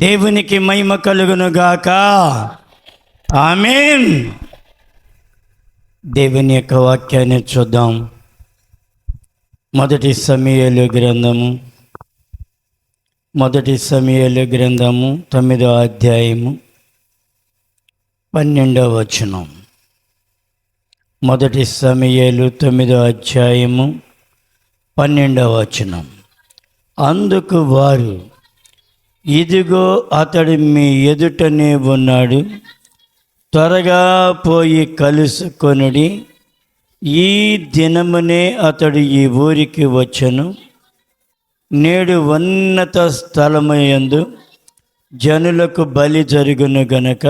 దేవునికి మహిమ కలుగును గాక. ఆమేన్. దేవుని యొక్క వాక్యాన్ని చూద్దాం. మొదటి సమూయేలు గ్రంథము 9వ అధ్యాయము 12వ వచనం. మొదటి సమూయేలు 9వ అధ్యాయము 12వ వచనం. అందుకు వారు, ఇదిగో అతడు మీ ఎదుటనే ఉన్నాడు, త్వరగా పోయి కలుసుకొనుడి. ఈ దినమునే అతడు ఈ ఊరికి వచ్చెను. నేడు ఉన్నత స్థలమయందు జనులకు బలి జరుగును గనక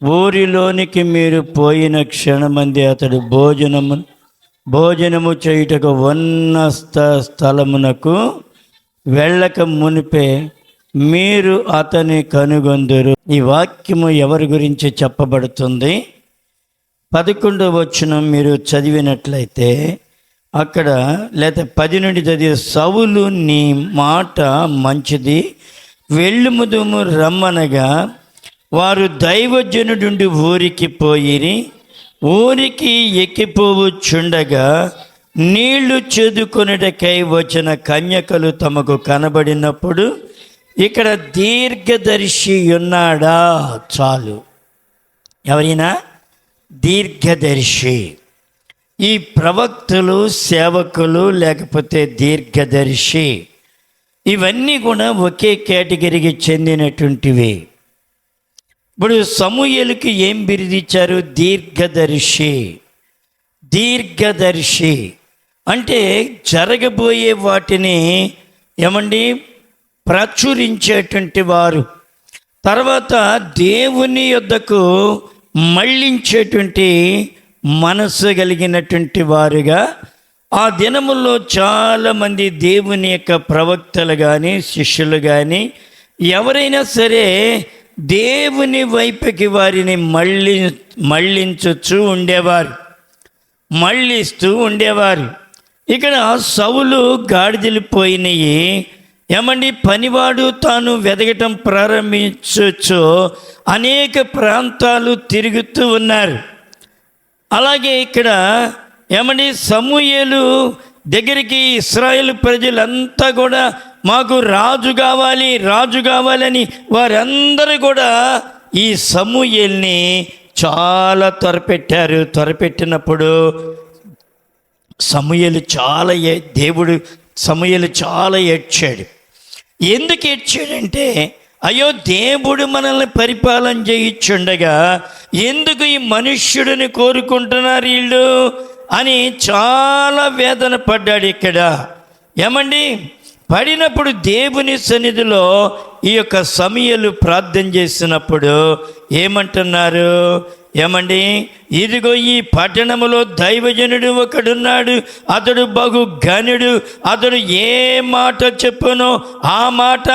ఊరిలోనికి మీరు పోయిన క్షణమంది అతడు భోజనము చేయుటకు ఉన్నత స్థలమునకు వెళ్ళక మునిపే మీరు అతని కనుగొందురు. ఈ వాక్యము ఎవరి గురించి చెప్పబడుతుంది? 11వ వచనం మీరు చదివినట్లయితే అక్కడ, లేదా 10 నుండి చదివి, సౌలు నీ మాట మంచిది, వెళ్ళుముదుము రమ్మనగా వారు దైవజనుడుండి ఊరికి పోయిరి. ఊరికి ఎక్కిపోవుచుండగా నీళ్లు చెదుకొనుటకై వచ్చిన కన్యకలు తమకు కనబడినప్పుడు, ఇక్కడ దీర్ఘదర్శి ఉన్నాడా? చాలు. ఎవరైనా దీర్ఘదర్శి. ఈ ప్రవక్తలు, సేవకులు, లేకపోతే దీర్ఘదర్శి, ఇవన్నీ కూడా ఒకే కేటగిరీకి చెందినటువంటివి. ఇప్పుడు సమూయేలుకి ఏం బిరుదిచ్చారు? దీర్ఘదర్శి. దీర్ఘదర్శి అంటే జరగబోయే వాటిని ప్రచురించేటువంటి వారు, తర్వాత దేవుని యొద్దకు మళ్ళించేటువంటి మనసు కలిగినటువంటి వారుగా ఆ దినముల్లో చాలామంది దేవుని యొక్క ప్రవక్తలు కానీ, శిష్యులు కానీ, ఎవరైనా సరే దేవుని వైపుకి వారిని మళ్ళిస్తూ ఉండేవారు. ఇక్కడ సౌలు గాడిదలు పోయినాయి. పనివాడు తాను వెదగటం ప్రారంభించవచ్చు, అనేక ప్రాంతాలు తిరుగుతూ ఉన్నారు. అలాగే ఇక్కడ సమూయేలు దగ్గరికి ఇశ్రాయేలు ప్రజలంతా కూడా మాకు రాజు కావాలని వారందరూ కూడా ఈ సమూయేల్ని చాలా త్వరపెట్టినప్పుడు సమూయేలు చాలా ఏడ్చాడు. ఎందుకు ఏడ్చాడంటే, అయ్యో దేవుడు మనల్ని పరిపాలన చేయించుండగా ఎందుకు ఈ మనుష్యుడిని కోరుకుంటున్నారు వీళ్ళు అని చాలా వేదన పడ్డాడు. ఇక్కడ పడినప్పుడు దేవుని సన్నిధిలో ఈ యొక్క సమూయేలు ప్రార్థన చేసినప్పుడు ఏమంటున్నారు? ఇదిగో ఈ పట్టణములో దైవజనుడు ఒకడున్నాడు, అతడు బహు ఘనుడు, అతడు ఏ మాట చెప్పునో ఆ మాట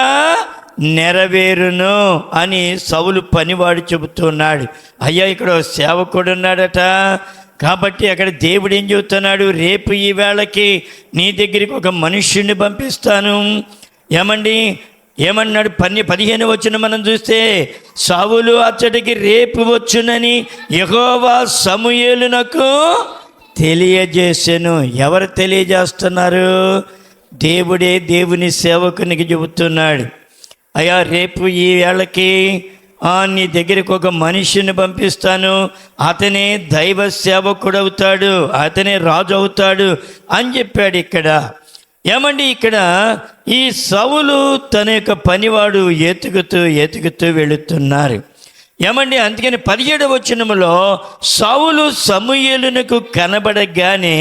నెరవేరును అని సౌలు పనివాడు చెబుతున్నాడు. అయ్యా, ఇక్కడ సేవకుడు ఉన్నాడట. కాబట్టి అక్కడ దేవుడు ఏం చెబుతున్నాడు? రేపు ఈ వేళకి నీ దగ్గరికి ఒక మనుష్యుడిని పంపిస్తాను. ఏమన్నాడు? 15 వచనం మనం చూస్తే, సౌలు అచ్చటికి రేపు వచ్చునని యెహోవా సమూయేలునకు తెలియజేసెను. ఎవరు తెలియజేస్తున్నారు? దేవుడే దేవుని సేవకునికి చెబుతున్నాడు. అయ్యా, రేపు ఈ వేళకి నీ దగ్గరికి ఒక మనిషిని పంపిస్తాను, అతనే దైవ సేవకుడు అవుతాడు, అతనే రాజు అవుతాడు అని చెప్పాడు. ఇక్కడ ఇక్కడ ఈ సౌలు తన యొక్క పనివాడు ఎతుకుతూ వెళుతున్నారు. అందుకని 17వ వచనములో సౌలు సమూయేలునకు కనబడగానే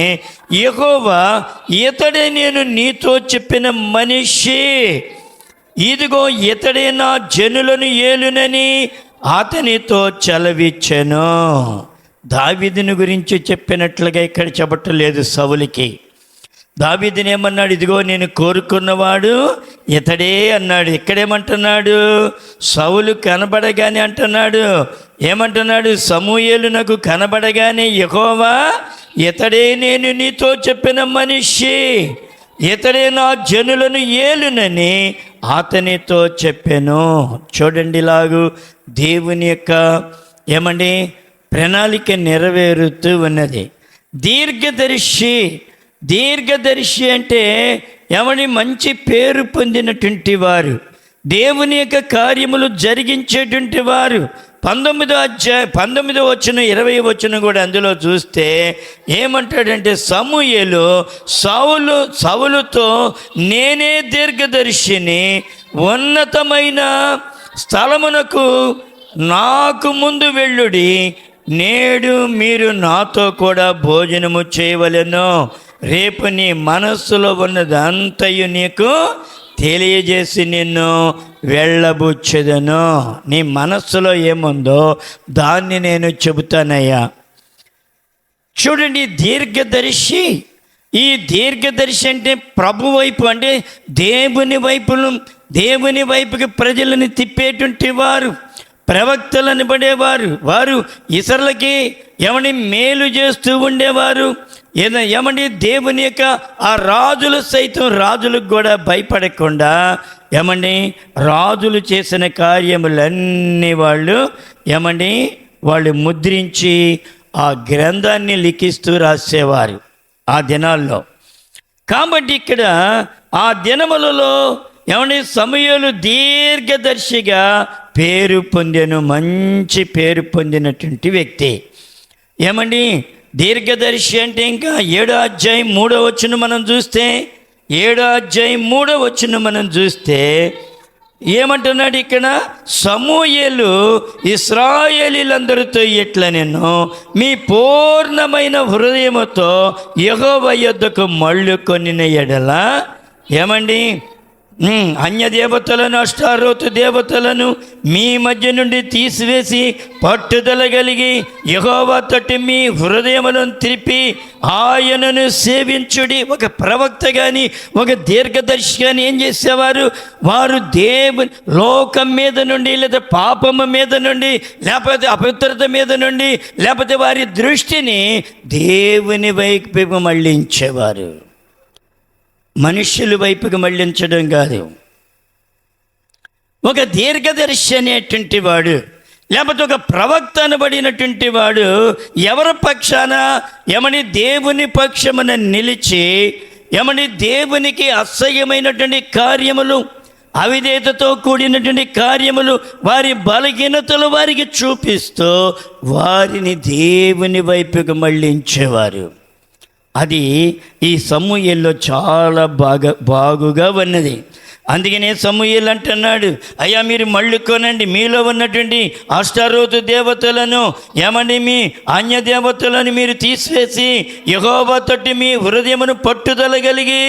యెహోవా, ఇతడే నేను నీతో చెప్పిన మనిషి, ఇదిగో ఇతడే నా జనులను ఏలునని అతనితో చలవిచ్చెను. దావీదుని గురించి చెప్పినట్లుగా ఇక్కడ చెప్పట్లేదు సౌలుకి. దావీదుని ఏమన్నాడు? ఇదిగో నేను కోరుకున్నవాడు ఇతడే అన్నాడు. ఇక్కడేమంటున్నాడు? సౌలు కనబడగానే అంటున్నాడు. సమూయేలు నాకు కనబడగానే యెహోవా, ఇతడే నేను నీతో చెప్పిన మనిషి, ఇతడే నా జనులను ఏలునని అతనితో చెప్పాను. చూడండి, ఇలాగూ దేవుని యొక్క ప్రణాళిక నెరవేరుతూ ఉన్నది. దీర్ఘదర్శి అంటే మంచి పేరు పొందినటువంటి వారు, దేవుని యొక్క కార్యములు జరిగించేటువంటి వారు. 19 వచనం 20 వచనం కూడా అందులో చూస్తే ఏమంటాడంటే, సమూయేలు సౌలుతో నేనే దీర్ఘదర్శిని, ఉన్నతమైన స్థలమునకు నాకు ముందు వెళ్ళుడి, నేడు మీరు నాతో కూడా భోజనము చేయవలెను, రేపు నీ మనస్సులో ఉన్నదంతయు నీకు తెలియజేసి నిన్ను వెళ్ళబుచ్చెదను. నీ మనస్సులో ఏముందో దాన్ని నేను చెబుతానయ్యా. చూడండి, ఈ దీర్ఘదర్శి అంటే ప్రభు వైపు, అంటే దేవుని వైపుకి ప్రజలను తిప్పేటువంటి వారు, ప్రవక్తలను పడేవారు, వారు ఇతరులకి మేలు చేస్తూ ఉండేవారు. దేవుని యొక్క ఆ రాజులు సైతం, రాజులకు కూడా భయపడకుండా రాజులు చేసిన కార్యములన్నీ వాళ్ళు ముద్రించి ఆ గ్రంథాన్ని లిఖిస్తూ రాసేవారు ఆ దినాల్లో. కాబట్టి ఇక్కడ ఆ దినములలో సమూయేలు దీర్ఘదర్శిగా పేరు పొందెను, మంచి పేరు పొందినటువంటి వ్యక్తి. దీర్ఘదర్శి అంటే ఇంకా 7వ అధ్యాయం 3వ వచనం మనం చూస్తే, 7వ అధ్యాయం 3వ వచనం మనం చూస్తే ఏమంటున్నాడు ఇక్కడ, సమూయేలు ఇశ్రాయేలీలందరితో ఇట్లా, నేను మీ పూర్ణమైన హృదయముతో యెహోవా యొద్దకు మళ్ళుకొనిన ఎడల అన్య దేవతలను, అష్టారోతు దేవతలను మీ మధ్య నుండి తీసివేసి పట్టుదల కలిగి యెహోవా తట్టు మీ హృదయములను త్రిప్పి ఆయనను సేవించుడి. ఒక ప్రవక్త కానీ, ఒక దీర్ఘదర్శి కానీ ఏం చేసేవారు? వారు లోకం మీద నుండి, లేదా పాపము మీద నుండి, లేకపోతే అపవిత్రత మీద నుండి, లేకపోతే వారి దృష్టిని దేవుని వైపు మళ్ళించేవారు. మనుష్యుల వైపుకి మళ్ళించడం కాదు. ఒక దీర్ఘదర్శి అనేటువంటి వాడు, లేకపోతే ఒక ప్రవక్త అనబడినటువంటి వాడు ఎవరి పక్షాన దేవుని పక్షమున నిలిచి దేవునికి అసహ్యమైనటువంటి కార్యములు, అవిధేయతతో కూడినటువంటి కార్యములు, వారి బలహీనతలు వారికి చూపిస్తూ వారిని దేవుని వైపుకి మళ్ళించేవారు. అది ఈ సమూయేల్లో చాలా బాగుగా ఉన్నది. అందుకనే సమూయేలు అంటున్నాడు, అయ్యా మీరు మళ్ళుకోనండి, మీలో ఉన్నటువంటి అష్టారోతు దేవతలను మీ అన్య దేవతలను మీరు తీసివేసి యెహోవా తట్టు మీ హృదయమును పట్టుదల కలిగి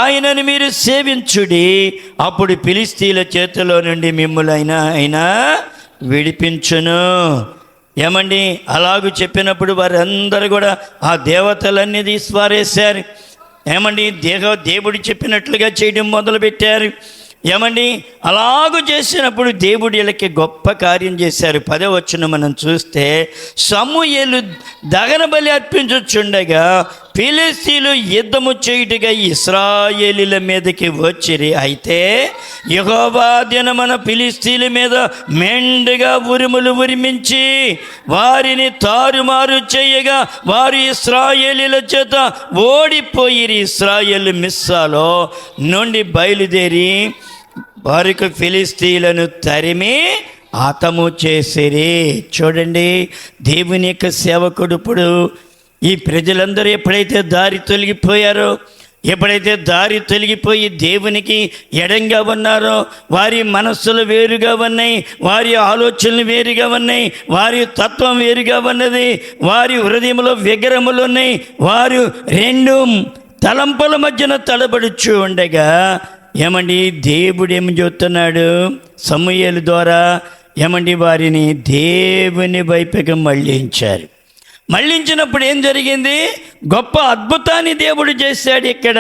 ఆయనను మీరు సేవించుడి, అప్పుడు ఫిలిష్తీయుల చేతిలో నుండి మిమ్ములైనా అయినా విడిపించును. అలాగూ చెప్పినప్పుడు వారందరూ కూడా ఆ దేవతలన్నీ తీసిపారేశారు. దేవుడు చెప్పినట్లుగా చేయడం మొదలుపెట్టారు. అలాగూ చేసినప్పుడు దేవుడు వీళ్ళకి గొప్ప కార్యం చేశారు. 10వ వచనం మనం చూస్తే, సమూయేలు దహన బలి అర్పించుచుండగా ఫిలిష్తీయులు యుద్ధము చేయుటగా ఇశ్రాయేలీల మీదకి వచ్చిరి. అయితే యెహోవా దినమున ఫిలిష్తీయుల మీద మెండుగా ఉరుములు ఉరిమించి వారిని తారుమారు చేయగా వారు ఇశ్రాయేలీల చేత ఓడిపోయిరి. ఇశ్రాయేలు మిస్సాలో నుండి బయలుదేరి వారికి ఫిలిష్తీయులను తరిమి హతము చేసిరి. చూడండి, దేవుని యొక్క సేవకుడు ఇప్పుడు ఈ ప్రజలందరూ ఎప్పుడైతే దారి తొలగిపోయారో, ఎప్పుడైతే దారి తొలగిపోయి దేవునికి ఎడంగా ఉన్నారో, వారి మనస్సులు వేరుగా ఉన్నాయి, వారి ఆలోచనలు వేరుగా ఉన్నాయి, వారి తత్వం వేరుగా ఉన్నది, వారి హృదయంలో విగ్రహములు ఉన్నాయి, వారు 2 తలంపుల మధ్యన తడబడుచు ఉండగా దేవుడు ఏమి చెప్తున్నాడు? సమూయేలు ద్వారా వారిని దేవుని వైపుకి మళ్ళించారు. మళ్ళించినప్పుడు ఏం జరిగింది? గొప్ప అద్భుతాన్ని దేవుడు చేశాడు. ఇక్కడ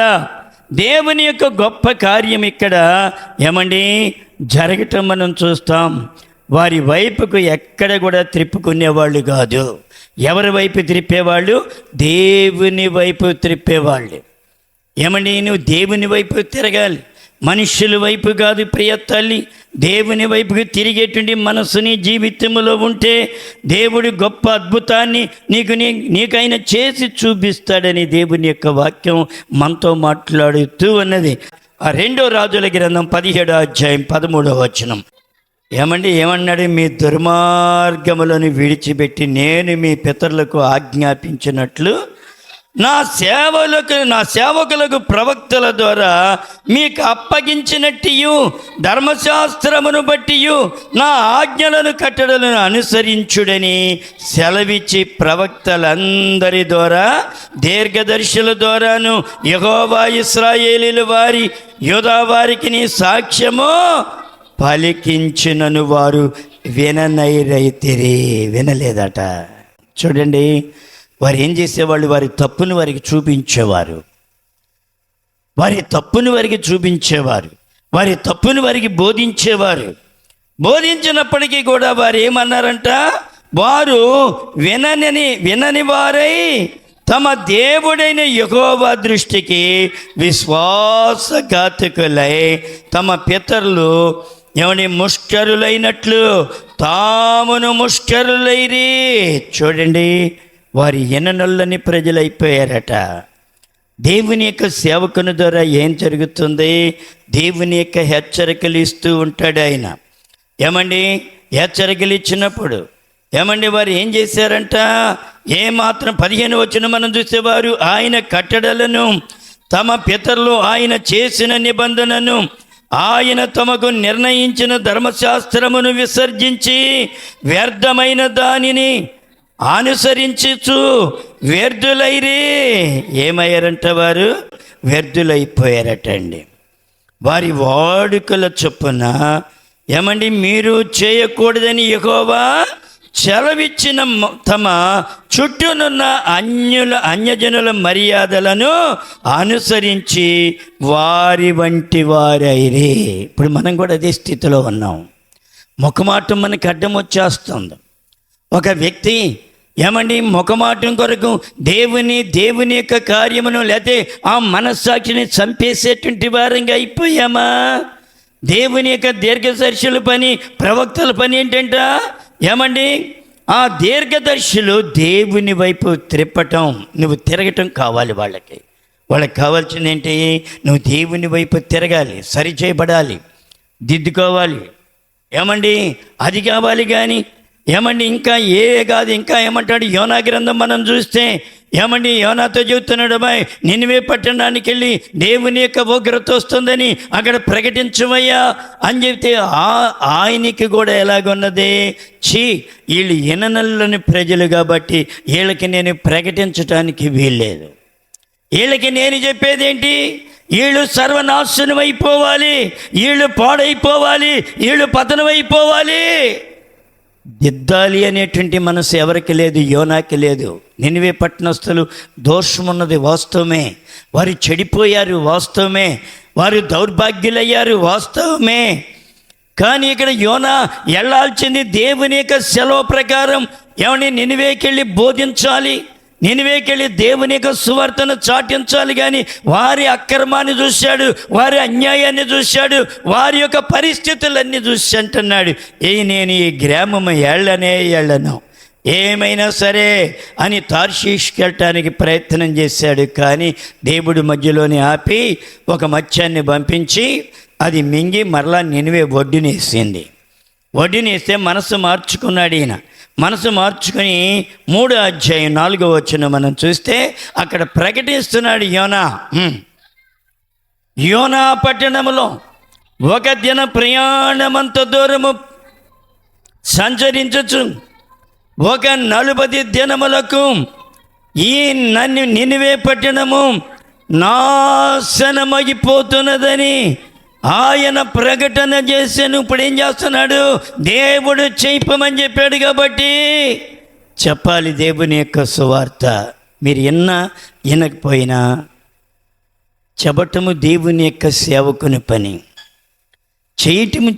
దేవుని యొక్క గొప్ప కార్యం ఇక్కడ జరగటం మనం చూస్తాం. వారి వైపుకు ఎక్కడ కూడా త్రిప్పుకునేవాళ్ళు కాదు. ఎవరి వైపు త్రిప్పేవాళ్ళు? దేవుని వైపు త్రిప్పేవాళ్ళు. నువ్వు దేవుని వైపు తిరగాలి. మనుషుల వైపు కాదు ప్రియ తల్లి, దేవుని వైపుకి తిరిగేటువంటి మనసుని జీవితంలో ఉంటే దేవుడి గొప్ప అద్భుతాన్ని నీకైనా చేసి చూపిస్తాడని దేవుని యొక్క వాక్యం మనతో మాట్లాడుతూ ఉన్నది. ఆ 2 రాజుల గ్రంథం 17వ అధ్యాయం 13వ వచనం. ఏమన్నాడు? మీ దుర్మార్గములను విడిచిపెట్టి నేను మీ పితరులకు ఆజ్ఞాపించినట్లు నా సేవకులకు ప్రవక్తల ద్వారా మీకు అప్పగించినట్టు ధర్మశాస్త్రమును బట్టి నా ఆజ్ఞలను కట్టడలను అనుసరించుడని సెలవిచ్చి ప్రవక్తలందరి ద్వారా దీర్ఘదర్శుల ద్వారాను యెహోవా ఇశ్రాయేలీయుల వారి యూదా వారికి నీ సాక్ష్యము పలికించినను వారు విననైరైతిరి. వినలేదట. చూడండి, వారు ఏం చేసేవాళ్ళు? వారి తప్పును వారికి చూపించేవారు, వారి తప్పును వారికి బోధించేవారు. బోధించినప్పటికీ కూడా వారు ఏమన్నారంట? వారు వినని వారై తమ దేవుడైన యెహోవా దృష్టికి విశ్వాసఘాతకులై తమ పితరులు ముష్కరులైనట్లు తామును ముష్కరులైరి. చూడండి, వారి ఎననొల్లని ప్రజలైపోయారట. దేవుని యొక్క సేవకుని ద్వారా ఏం జరుగుతుంది? దేవుని యొక్క హెచ్చరికలు ఇస్తూ ఉంటాడు ఆయన. హెచ్చరికలు ఇచ్చినప్పుడు వారు ఏం చేశారంట? ఏమాత్రం 15 వచనం మనం చూసేవారు ఆయన కట్టడలను తమ పితరులు ఆయన చేసిన నిబంధనను ఆయన తమకు నిర్ణయించిన ధర్మశాస్త్రమును విసర్జించి వ్యర్థమైన దానిని అనుసరించు వ్యర్థులైరి. ఏమయ్యారంట? వారు వ్యర్థులైపోయారటండి. వారి వాడుకల చొప్పున మీరు చేయకూడదని యెహోవా సెలవిచ్చిన తమ చుట్టూనున్న అన్యజనుల మర్యాదలను అనుసరించి వారి వంటి వారైరి. ఇప్పుడు మనం కూడా అదే స్థితిలో ఉన్నాం. ముఖమాటం మనకి అడ్డం వచ్చేస్తుంది. ఒక వ్యక్తి ముఖమాటం కొరకు దేవుని యొక్క కార్యమును లేకపోతే ఆ మనస్సాక్షిని చంపేసేటువంటి వారంగా అయిపోయామా? దేవుని యొక్క దీర్ఘదర్శుల పని, ప్రవక్తల పని ఏంటంట? ఆ దీర్ఘదర్శులు దేవుని వైపు త్రిప్పటం, నువ్వు తిరగటం కావాలి. వాళ్ళకి కావాల్సింది ఏంటి? నువ్వు దేవుని వైపు తిరగాలి, సరిచేయబడాలి, దిద్దుకోవాలి. అది కావాలి. కానీ ఇంకా కాదు. ఇంకా ఏమంటాడు? యోనా గ్రంథం మనం చూస్తే యోనాతో చెబుతున్నాడు, అబ్బాయి నినివే పట్టణానికి వెళ్ళి దేవుని యొక్క ఉగ్రత వస్తుందని అక్కడ ప్రకటించవయ్యా అని చెప్తే ఆయనకి కూడా ఎలాగున్నది? వీళ్ళు ఎననల్లని ప్రజలు కాబట్టి వీళ్ళకి నేను ప్రకటించడానికి వీల్లేదు. వీళ్ళకి నేను చెప్పేది ఏంటి? వీళ్ళు సర్వనాశనం అయిపోవాలి, వీళ్ళు పాడైపోవాలి, వీళ్ళు పతనమైపోవాలి. దిద్దాలి అనేటువంటి మనసు ఎవరికి లేదు? యోనాకి లేదు. నినివే పట్టణస్థులు దోషమున్నది వాస్తవమే, వారు చెడిపోయారు వాస్తవమే, వారు దౌర్భాగ్యులయ్యారు వాస్తవమే. కానీ ఇక్కడ యోనా వెళ్ళాల్సింది దేవుని యొక్క సెలవు ప్రకారం నినివేకి వెళ్ళి బోధించాలి, నినివేకెళ్ళి దేవుని యొక్క సువార్తను చాటించాలి. కానీ వారి అక్రమాన్ని చూశాడు, వారి అన్యాయాన్ని చూశాడు, వారి యొక్క పరిస్థితులన్నీ చూసి అంటున్నాడు, నేను ఈ గ్రామము వెళ్ళను, ఏమైనా సరే అని తార్షీష్కి వెళ్ళటానికి ప్రయత్నం చేశాడు. కానీ దేవుడు మధ్యలోనే ఆపి ఒక మత్స్యాన్ని పంపించి అది మింగి మరలా నినివే ఒడ్డునేసింది. ఒడ్డునేస్తే మనసు మార్చుకున్నాడు. ఈయన మనసు మార్చుకుని 3వ అధ్యాయం 4వ వచనం మనం చూస్తే అక్కడ ప్రకటిస్తున్నాడు యోనా పట్టణములో ఒక దిన ప్రయాణమంత దూరము సంచరించచ్చు, ఒక 40 దినములకు ఈ నినివే పట్టణము నాశనమైపోతున్నదని ఆయన ప్రకటన చేశాను. ఇప్పుడు ఏం చేస్తున్నాడు? దేవుడు చెప్పమని చెప్పాడు కాబట్టి చెప్పాలి దేవుని యొక్క సువార్త. మీరు వినకపోయినా చెప్పటము దేవుని యొక్క సేవకుని పని.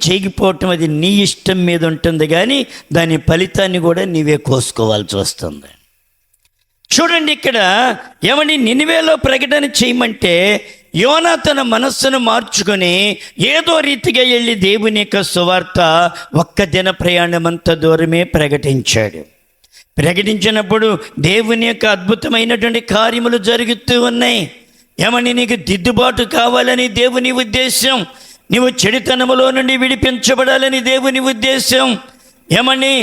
చేయకపోవటం అది నీ ఇష్టం మీద ఉంటుంది, కానీ దాని ఫలితాన్ని కూడా నీవే కోసుకోవాల్సి వస్తుంది. చూడండి, ఇక్కడ నినివేలో ప్రకటన చేయమంటే యోనా తన మనస్సును మార్చుకొని ఏదో రీతిగా వెళ్ళి దేవుని యొక్క సువార్త ఒక్క దిన ప్రయాణం అంత దూరమే ప్రకటించినప్పుడు దేవుని యొక్క అద్భుతమైనటువంటి కార్యములు జరుగుతూ ఉన్నాయి. ఏమని నీకు దిద్దుబాటు కావాలని దేవుని ఉద్దేశం, నీవు చెడుతనములో నుండి విడిపించబడాలని దేవుని ఉద్దేశం. ఏమని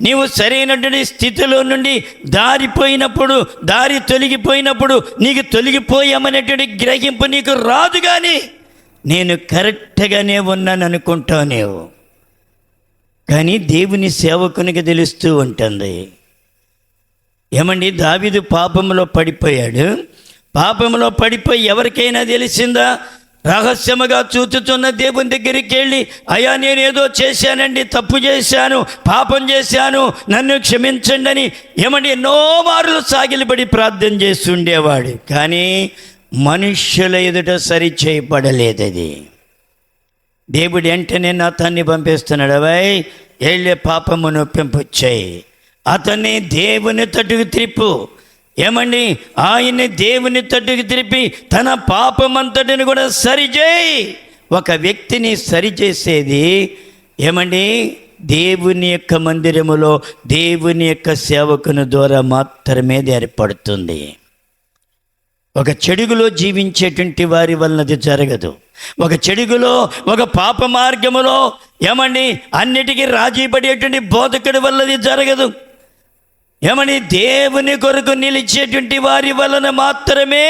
నీవు సరైనటువంటి స్థితిలో నుండి దారి తొలగిపోయినప్పుడు నీకు తొలగిపోయామనేటువంటి గ్రహింపు నీకు రాదు. కానీ నేను కరెక్ట్గానే ఉన్నాను అనుకుంటావు నీవు, కానీ దేవుని సేవకునికి తెలుస్తూ ఉంటుంది. ఏమండి, దావీదు పాపంలో పడిపోయి ఎవరికైనా తెలిసిందా? రహస్యముగా చూచుతున్న దేవుని దగ్గరికి వెళ్ళి, అయ్యా నేనేదో చేశానండి, తప్పు చేశాను, పాపం చేశాను, నన్ను క్షమించండి అని ఏమండి ఎన్నో మార్లు సాగిలబడి ప్రార్థన చేసి ఉండేవాడు. కానీ మనుష్యుల ఎదుట సరి చేయబడలేదు. అది దేవుడు వెంటనే అతన్ని పంపిస్తున్నాడు, అవై వెళ్ళే పాపము నొప్పింపొచ్చాయి, అతన్ని దేవుని తట్టుకు త్రిప్పు. ఏమండి, ఆయన్ని దేవుని తట్టుకు త్రిప్పి తన పాపమంతటిని కూడా సరిచేయి. ఒక వ్యక్తిని సరిచేసేది ఏమండి దేవుని యొక్క మందిరములో దేవుని యొక్క సేవకుని ద్వారా మాత్రమే ఏర్పడుతుంది. ఒక చెడుగులో జీవించేటువంటి వారి వలనది జరగదు. ఒక చెడుగులో, ఒక పాప మార్గములో ఏమండి అన్నిటికీ రాజీ పడేటువంటి బోధకుడి వల్లది జరగదు. ఏమని దేవుని కొరకు నిలిచేటువంటి వారి వలన మాత్రమే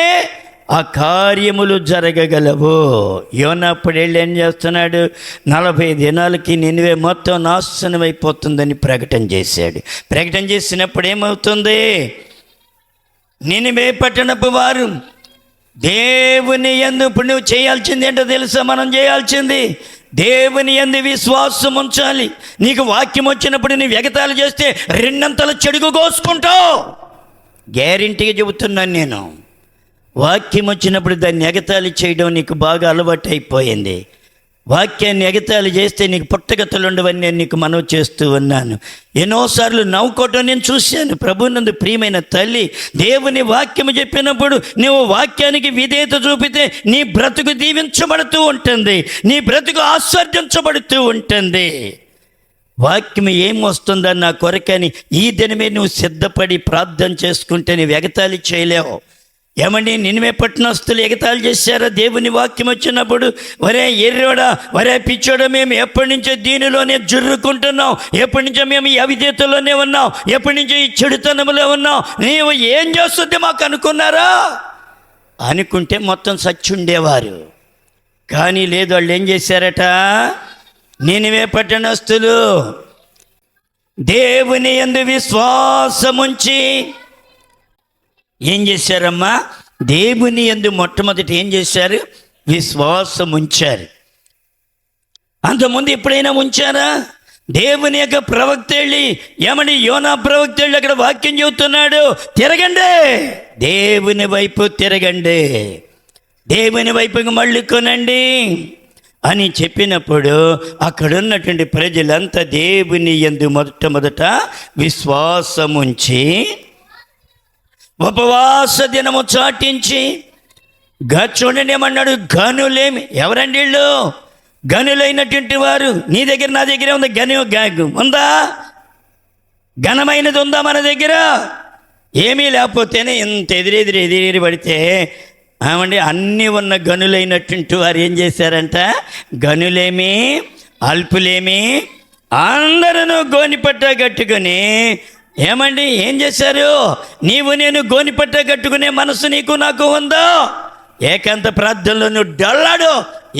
ఆ కార్యములు జరగగలవు. యోనప్పుడు వెళ్ళి ఏం చేస్తున్నాడు? 40 దినాలకి నినివే మొత్తం నాశనం అయిపోతుందని ప్రకటన చేసినప్పుడు ఏమవుతుంది? నినివే పట్టణపు వారు దేవుని యందు, ఇప్పుడు నువ్వు చేయాల్సింది ఏంటో తెలుసా? మనం చేయాల్సింది దేవుని యందు విశ్వాసం ఉంచాలి. నీకు వాక్యం వచ్చినప్పుడు నువ్వు ఎగతాళి చేస్తే 2 అంతల చెడుగు కోసుకుంటావు. గ్యారెంటీగా చెబుతున్నాను నేను. వాక్యం వచ్చినప్పుడు దాన్ని ఎగతాళి చేయడం నీకు బాగా అలవాటు అయిపోయింది. వాక్యాన్ని ఎగతాళి చేస్తే నీకు పుట్టగతులు ఉండవని నేను నీకు మనవి చేస్తూ ఉన్నాను. ఎన్నోసార్లు నవ్వుకోవటం నేను చూశాను. ప్రభునందు ప్రియమైన తల్లి, దేవుని వాక్యము చెప్పినప్పుడు నువ్వు వాక్యానికి విధేయత చూపితే నీ బ్రతుకు దీవించబడుతూ ఉంటుంది, నీ బ్రతుకు ఆస్వాదించబడుతూ ఉంటుంది. వాక్యం ఏం వస్తుందని నా కొరకని ఈ దినమే నువ్వు సిద్ధపడి ప్రార్థన చేసుకుంటే నువ్వు ఎగతాళి చేయలేవు. ఏమండి, నినివే పట్టణస్తులు ఎగతాళి చేశారా దేవుని వాక్యం వచ్చినప్పుడు? వరే ఎర్రోడా, వరే పిచ్చోడా, మేము ఎప్పటి నుంచో దీనిలోనే జుర్రుకుంటున్నాం, ఎప్పటి నుంచో మేము ఈ అవిధేతలోనే ఉన్నాం, ఎప్పటి నుంచో ఈ చెడుతనంలో ఉన్నాం, నీవు ఏం చేస్తుంది మాకు అనుకున్నారా? అనుకుంటే మొత్తం సచ్చుండేవారు. కానీ లేదు, వాళ్ళు ఏం చేశారట? నినివే పట్టణస్తులు దేవుని యందు విశ్వాసముంచి ఏం చేశారమ్మా? దేవుని యందు మొట్టమొదటి ఏం చేశారు? విశ్వాసం ఉంచారు. అంతకుముందు ఎప్పుడైనా ఉంచారా? దేవుని యొక్క ప్రవక్త వెళ్ళి, ఏమని యోనా ప్రవక్త వెళ్ళి అక్కడ వాక్యం చెబుతున్నాడు, తిరగండి, దేవుని వైపు తిరగండి, దేవుని వైపుకి మళ్ళుకొనండి అని చెప్పినప్పుడు అక్కడున్నటువంటి ప్రజలంతా దేవుని యందు మొట్టమొదట విశ్వాసం ఉంచి ఉపవాస దినము చాటించి, చూడండి ఏమన్నాడు? గనులేమి. ఎవరండి వీళ్ళు? గనులైనటువంటి వారు. నీ దగ్గర నా దగ్గరే ఉంది ఉందా? ఘనమైనది ఉందా మన దగ్గర? ఏమీ లేకపోతేనే ఇంత ఎదిరి పడితే ఏమండి అన్నీ ఉన్న గనులైనటువంటి వారు ఏం చేశారంట? గనులేమి అల్పులేమి అందరూ గోనిపట్ట కట్టుకొని ఏమండి ఏం చేశారు? నీవు నేను గోనిపట్ట కట్టుకునే మనసు నీకు నాకు ఉందో? ఏకాంత ప్రార్థనలో నువ్వు డొల్లాడు,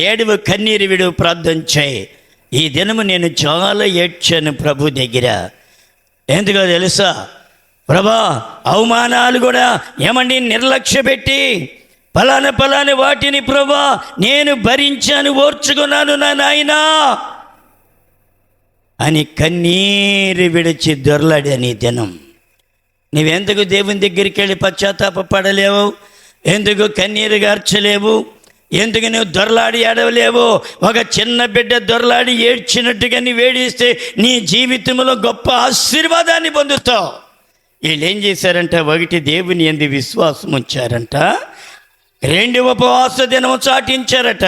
ఏడువు, కన్నీరు విడువు, ప్రార్థన చేయి. ఈ దినము నేను చాలా ఏడ్చాను ప్రభు దగ్గర. ఎందుకో తెలుసా? ప్రభా, అవమానాలు కూడా ఏమండి నిర్లక్ష్య పెట్టి పలానా వాటిని ప్రభా నేను భరించాను, ఓర్చుకున్నాను నా నాయనా అని కన్నీరు విడిచి దొరలాడని దినం. నువ్వెందుకు దేవుని దగ్గరికి వెళ్ళి పశ్చాత్తాపడలేవు? ఎందుకు కన్నీరు గార్చలేవు? ఎందుకు నువ్వు దొరలాడి ఏడవలేవు? ఒక చిన్న బిడ్డ దొరలాడి ఏడ్చినట్టుగా నీ వేడిస్తే నీ జీవితంలో గొప్ప ఆశీర్వాదాన్ని పొందుతావు. వీళ్ళు ఏం చేశారంట? ఒకటి, దేవుని యందు విశ్వాసం ఉంచారంట. 2 ఉపవాస దినము చాటించారట.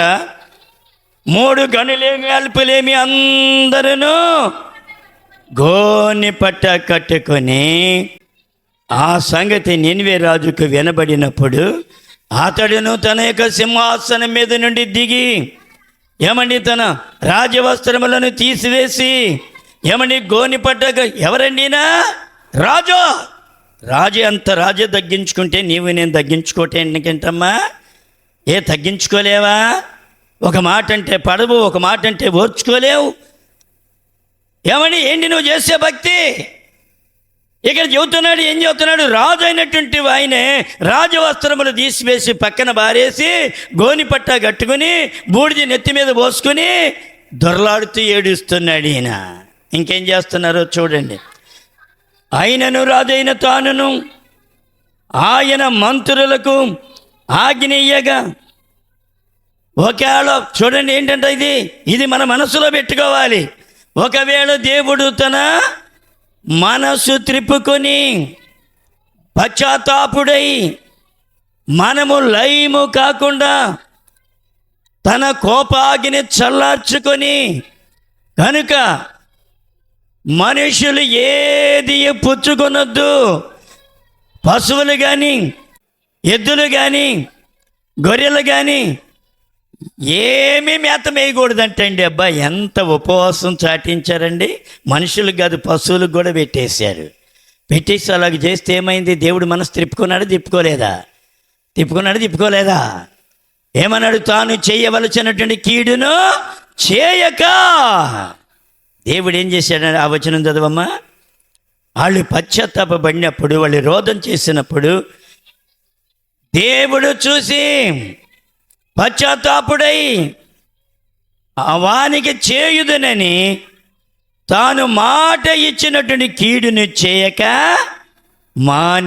3 గనులేమి అల్పులేమి అందరూ గోని పట్ట కట్టుకొని ఆ సంగతి నినివే రాజుకు వినబడినప్పుడు అతడును తన యొక్క సింహాసనం మీద నుండి దిగి తన రాజవస్త్రములను తీసివేసి గోని పట్ట ఎవరండినా రాజు అంత రాజు తగ్గించుకుంటే నీవు నేను తగ్గించుకోవటం ఎందుకంటమ్మా? తగ్గించుకోలేవా? ఒక మాట అంటే పడవు, ఒక మాట అంటే ఓర్చుకోలేవు. ఏంటి నువ్వు చేసే భక్తి? ఇక్కడ చెబుతున్నాడు, ఏం చెబుతున్నాడు? రాజు అయినటువంటి ఆయనే రాజవస్త్రములు తీసివేసి పక్కన బారేసి గోని పట్ట కట్టుకుని బూడిది నెత్తి మీద పోసుకుని దొరలాడుతూ ఏడుస్తున్నాడు ఈయన. ఇంకేం చేస్తున్నారో చూడండి. ఆయనను రాజైన తానును ఆయన మంత్రులకు ఆజ్ఞయ్యగా, ఒకవేళ చూడండి ఏంటంటే ఇది మన మనసులో పెట్టుకోవాలి. ఒకవేళ దేవుడు తన మనసు త్రిప్పుకొని పశ్చాత్తాపుడై మనము లయము కాకుండా తన కోపాగ్ని చల్లార్చుకొని కనుక మనుషులు ఏది పుచ్చుకొనొద్దు, పశువులు కానీ ఎద్దులు కానీ గొర్రెలు కానీ ఏమీ మేత వేయకూడదంటండి. అబ్బా, ఎంత ఉపవాసం చాటించారండి. మనుషులకు కాదు, పశువులకు కూడా పెట్టేసి అలాగ చేస్తే ఏమైంది? దేవుడు మనసు తిప్పుకోలేదా? ఏమన్నాడు? తాను చేయవలసినటువంటి కీడును చేయక. దేవుడు ఏం చేశాడు? ఆ వచనం చదవమ్మా. వాళ్ళు పశ్చాత్తాపడినప్పుడు, వాళ్ళు రోదన చేసినప్పుడు దేవుడు చూసి పశ్చాత్తాపుడై వానికి చేయుదునని తాను మాట ఇచ్చినటువంటి కీడును చేయక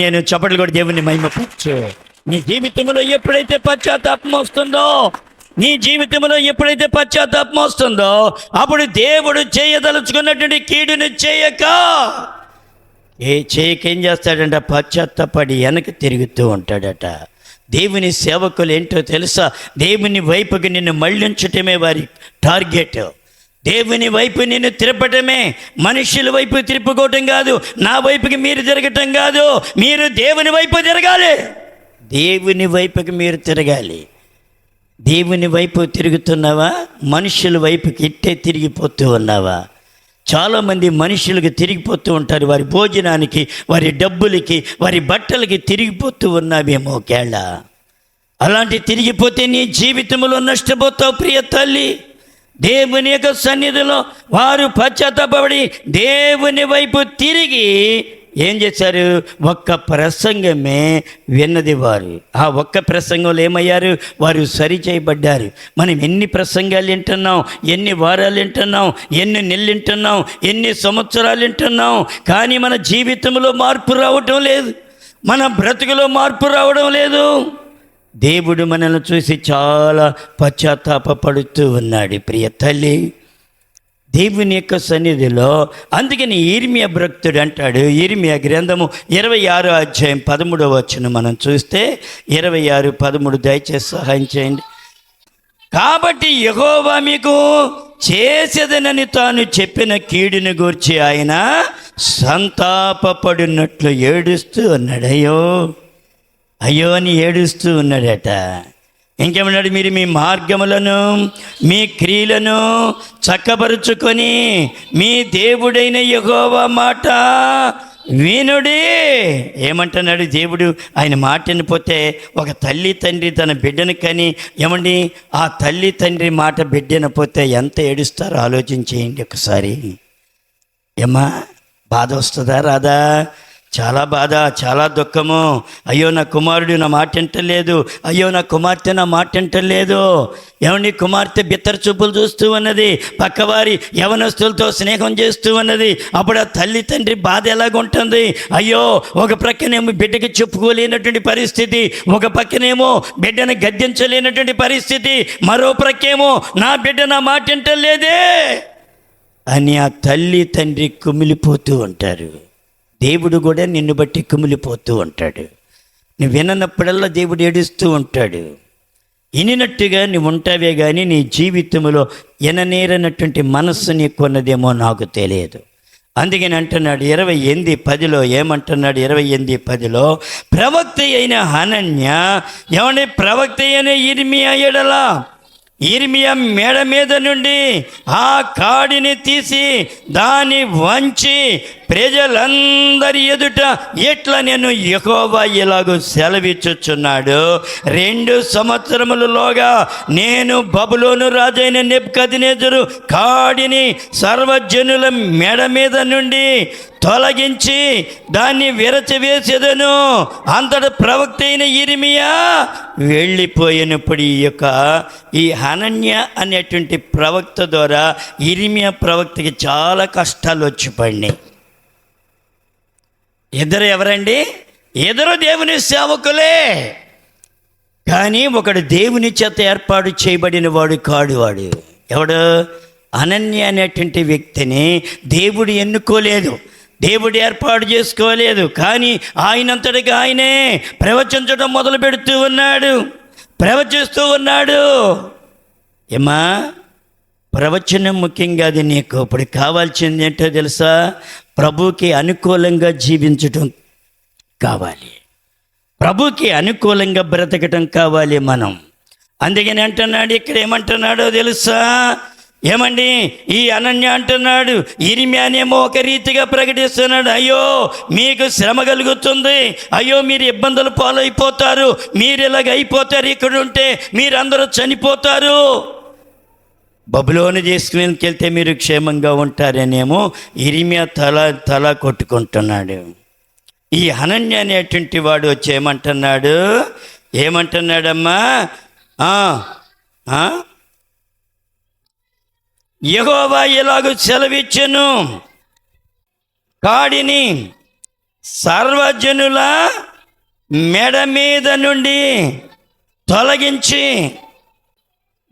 నేను చప్పట్లు కూడా దేవుని మహిమపరచు. నీ జీవితంలో ఎప్పుడైతే పశ్చాత్తాపం వస్తుందో అప్పుడు దేవుడు చేయదలుచుకున్నటువంటి కీడును చేయక ఏం చేస్తాడంట? పశ్చాత్తాపడి వెనక్కి తిరుగుతూ ఉంటాడట. దేవుని సేవకులు ఏంటో తెలుసా? దేవుని వైపుకి నిన్ను మళ్ళించటమే వారి టార్గెట్. దేవుని వైపు నిన్ను తిరపటమే. మనుషుల వైపు తిరుపుకోవటం కాదు, నా వైపుకి మీరు తిరగటం కాదు. మీరు దేవుని వైపు తిరగాలి. దేవుని వైపుకి మీరు తిరగాలి. దేవుని వైపు తిరుగుతున్నావా? మనుషుల వైపుకి ఇట్టే తిరిగిపోతూ ఉన్నావా? చాలామంది మనుషులకు తిరిగిపోతూ ఉంటారు. వారి భోజనానికి, వారి డబ్బులకి, వారి బట్టలకి తిరిగిపోతూ ఉన్నావేమో. కేళ్ళ అలాంటి తిరిగిపోతే నీ జీవితంలో నష్టపోతావు ప్రియ తల్లి. దేవుని యొక్క సన్నిధిలో వారు పశ్చాత్తాపడి దేవుని వైపు తిరిగి ఏం చేశారు? ఒక్క ప్రసంగమే విన్నది వారు. ఆ ఒక్క ప్రసంగంలో ఏమయ్యారు? వారు సరి చేయబడ్డారు. మనం ఎన్ని ప్రసంగాలు వింటున్నాం, ఎన్ని వారాలు వింటున్నాం, ఎన్ని నెలలు వింటున్నాం, ఎన్ని సంవత్సరాలు వింటున్నాం, కానీ మన జీవితంలో మార్పు రావటం లేదు, మన బ్రతుకులో మార్పు రావడం లేదు. దేవుడు మనల్ని చూసి చాలా పశ్చాత్తాపడుతూ ఉన్నాడు ప్రియ తల్లి. దేవుని యొక్క సన్నిధిలో అందుకని ఇర్మియా భక్తుడు అంటాడు, ఇర్మియా గ్రంథము 26వ అధ్యాయం 13వ వచనం మనం చూస్తే 26:13 దయచేసి సహాయం చేయండి. కాబట్టి యెహోవా మీకు చేసేదనని తాను చెప్పిన కీడుని గూర్చి ఆయన సంతాపపడినట్లు ఏడుస్తూ ఉన్నాడు. అయ్యో అని ఏడుస్తూ ఉన్నాడట. ఇంకేమన్నాడు? మీరు మీ మార్గములను, మీ క్రియలను చక్కబరుచుకొని మీ దేవుడైన యెహోవా మాట వినుడి. ఏమంటున్నాడు దేవుడు? ఆయన మాట వినిపోతే ఒక తల్లి తండ్రి తన బిడ్డను కని ఆ తల్లి తండ్రి మాట బిడ్డ వినపోతే ఎంత ఏడుస్తారో ఆలోచించేయండి ఒకసారి. ఏమ్మా, బాధ వస్తుందా రాదా? చాలా బాధ, చాలా దుఃఖము. అయ్యో నా కుమారుడు నా మాట వింటలేదు, అయ్యో నా కుమార్తె నా మాట వింటలేదు. కుమార్తె బిత్తర చూపులు చూస్తూ ఉన్నది, పక్కవారి యవనస్తులతో స్నేహం చేస్తూ ఉన్నది. అప్పుడు ఆ తల్లి తండ్రి బాధ ఎలాగుంటుంది? అయ్యో, ఒక ప్రక్కనేమో బిడ్డకి చెప్పుకోలేనటువంటి పరిస్థితి, ఒక పక్కనేమో బిడ్డను గద్దించలేనటువంటి పరిస్థితి, మరో ప్రక్కేమో నా బిడ్డ నా మాట వింటలేదే అని ఆ తల్లి తండ్రి కుమిలిపోతూ ఉంటారు. దేవుడు కూడా నిన్ను బట్టి కుమిలిపోతూ ఉంటాడు. నువ్వు విననప్పుడల్లా దేవుడు ఏడుస్తూ ఉంటాడు. వినినట్టుగా నువ్వు ఉంటావే కానీ నీ జీవితంలో ఎననేరనటువంటి మనస్సు నీకు ఉన్నదేమో నాకు తెలియదు. అందుకని అంటున్నాడు 28:10 ఏమంటున్నాడు? 28:10 ప్రవక్త అయిన హనన్య ఏమంటే ప్రవక్త అయిన ఇర్మియా ఎడలా ఇర్మియా మేడ మీద నుండి ఆ కాడిని తీసి దాన్ని వంచి ప్రజలందరి ఎదుట ఇట్లా నేను యెహోవా ఇలాగూ సెలవిచ్చుచున్నాడు, 2 సంవత్సరములలోగా నేను బబులోను రాజైన నెబుకద్నెజరు కాడిని సర్వజనుల మెడ మీద నుండి తొలగించి దాన్ని విరచివేసేదను. అంతట ప్రవక్త అయిన ఇర్మియా వెళ్ళిపోయినప్పుడు ఈ హనన్య అనేటువంటి ప్రవక్త ద్వారా ఇర్మియా ప్రవక్తకి చాలా కష్టాలు వచ్చి పడినాయి. ఇద్దరు ఎవరండి? ఇద్దరు దేవుని సేవకులే, కానీ ఒకడు దేవుని చేత ఏర్పాటు చేయబడిన వాడు కాడు. వాడు ఎవడు? అనన్య అనేటువంటి వ్యక్తిని దేవుడు ఎన్నుకోలేదు, దేవుడు ఏర్పాటు చేసుకోలేదు, కానీ ఆయనంతటిగా ఆయనే ప్రవచించడం మొదలు పెడుతూ ఉన్నాడు, ప్రవచిస్తూ ఉన్నాడు. ఏమా ప్రవచనం ముఖ్యం కాదు నీకు. ఇప్పుడు కావాల్సింది ఏంటో తెలుసా? ప్రభుకి అనుకూలంగా జీవించటం కావాలి, ప్రభుకి అనుకూలంగా బ్రతకటం కావాలి మనం. అందుకని అంటున్నాడు, ఇక్కడ ఏమంటున్నాడో తెలుసా? ఏమండి ఈ అనన్య అంటున్నాడు, ఇర్మియానేమో ఒక రీతిగా ప్రకటిస్తున్నాడు, అయ్యో మీకు శ్రమ కలుగుతుంది, అయ్యో మీరు ఇబ్బందులు పాలైపోతారు, మీరు ఇలాగ అయిపోతారు, ఇక్కడ ఉంటే మీరందరూ చనిపోతారు, బబులోను తీసుకువెళ్తే మీరు క్షేమంగా ఉంటారనేమో ఇర్మియా తల కొట్టుకుంటున్నాడు. ఈ హనన్య అనేటువంటి వాడు వచ్చి ఏమంటున్నాడమ్మా? యెహోవా ఇలాగూ సెలవిచ్చెను, కాడిని సర్వజనుల మెడ మీద నుండి తొలగించి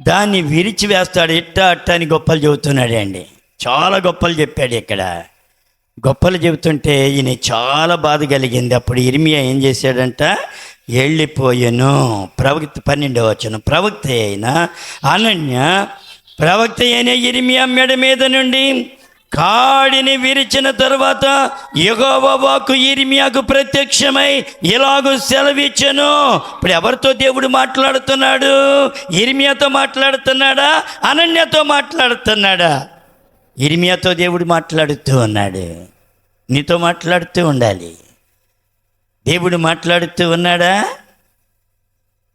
దాన్ని విరిచివేస్తాడు. అట్ట అని గొప్పలు చెబుతున్నాడు అండి. చాలా గొప్పలు చెప్పాడు. ఇక్కడ గొప్పలు చెబుతుంటే ఈయన చాలా బాధ కలిగింది. అప్పుడు ఇర్మియా ఏం చేశాడంట? వెళ్ళిపోయాను. ప్రవక్త 12వ వచనం, ప్రవక్త అయిన అనన్య ప్రవక్త అయిన ఇర్మియా మెడ మీద నుండి కాడిని విరిచిన తర్వాత యెహోవా వాక్కు ఇర్మియాకు ప్రత్యక్షమై ఇలాగూ సెలవిచ్చెను. ఇప్పుడు ఎవరితో దేవుడు మాట్లాడుతున్నాడు? ఇర్మియాతో మాట్లాడుతున్నాడా? అనన్యతో మాట్లాడుతున్నాడా? ఇర్మియాతో దేవుడు మాట్లాడుతూ ఉన్నాడు. నీతో మాట్లాడుతూ ఉండాలి. దేవుడు మాట్లాడుతూ ఉన్నాడా?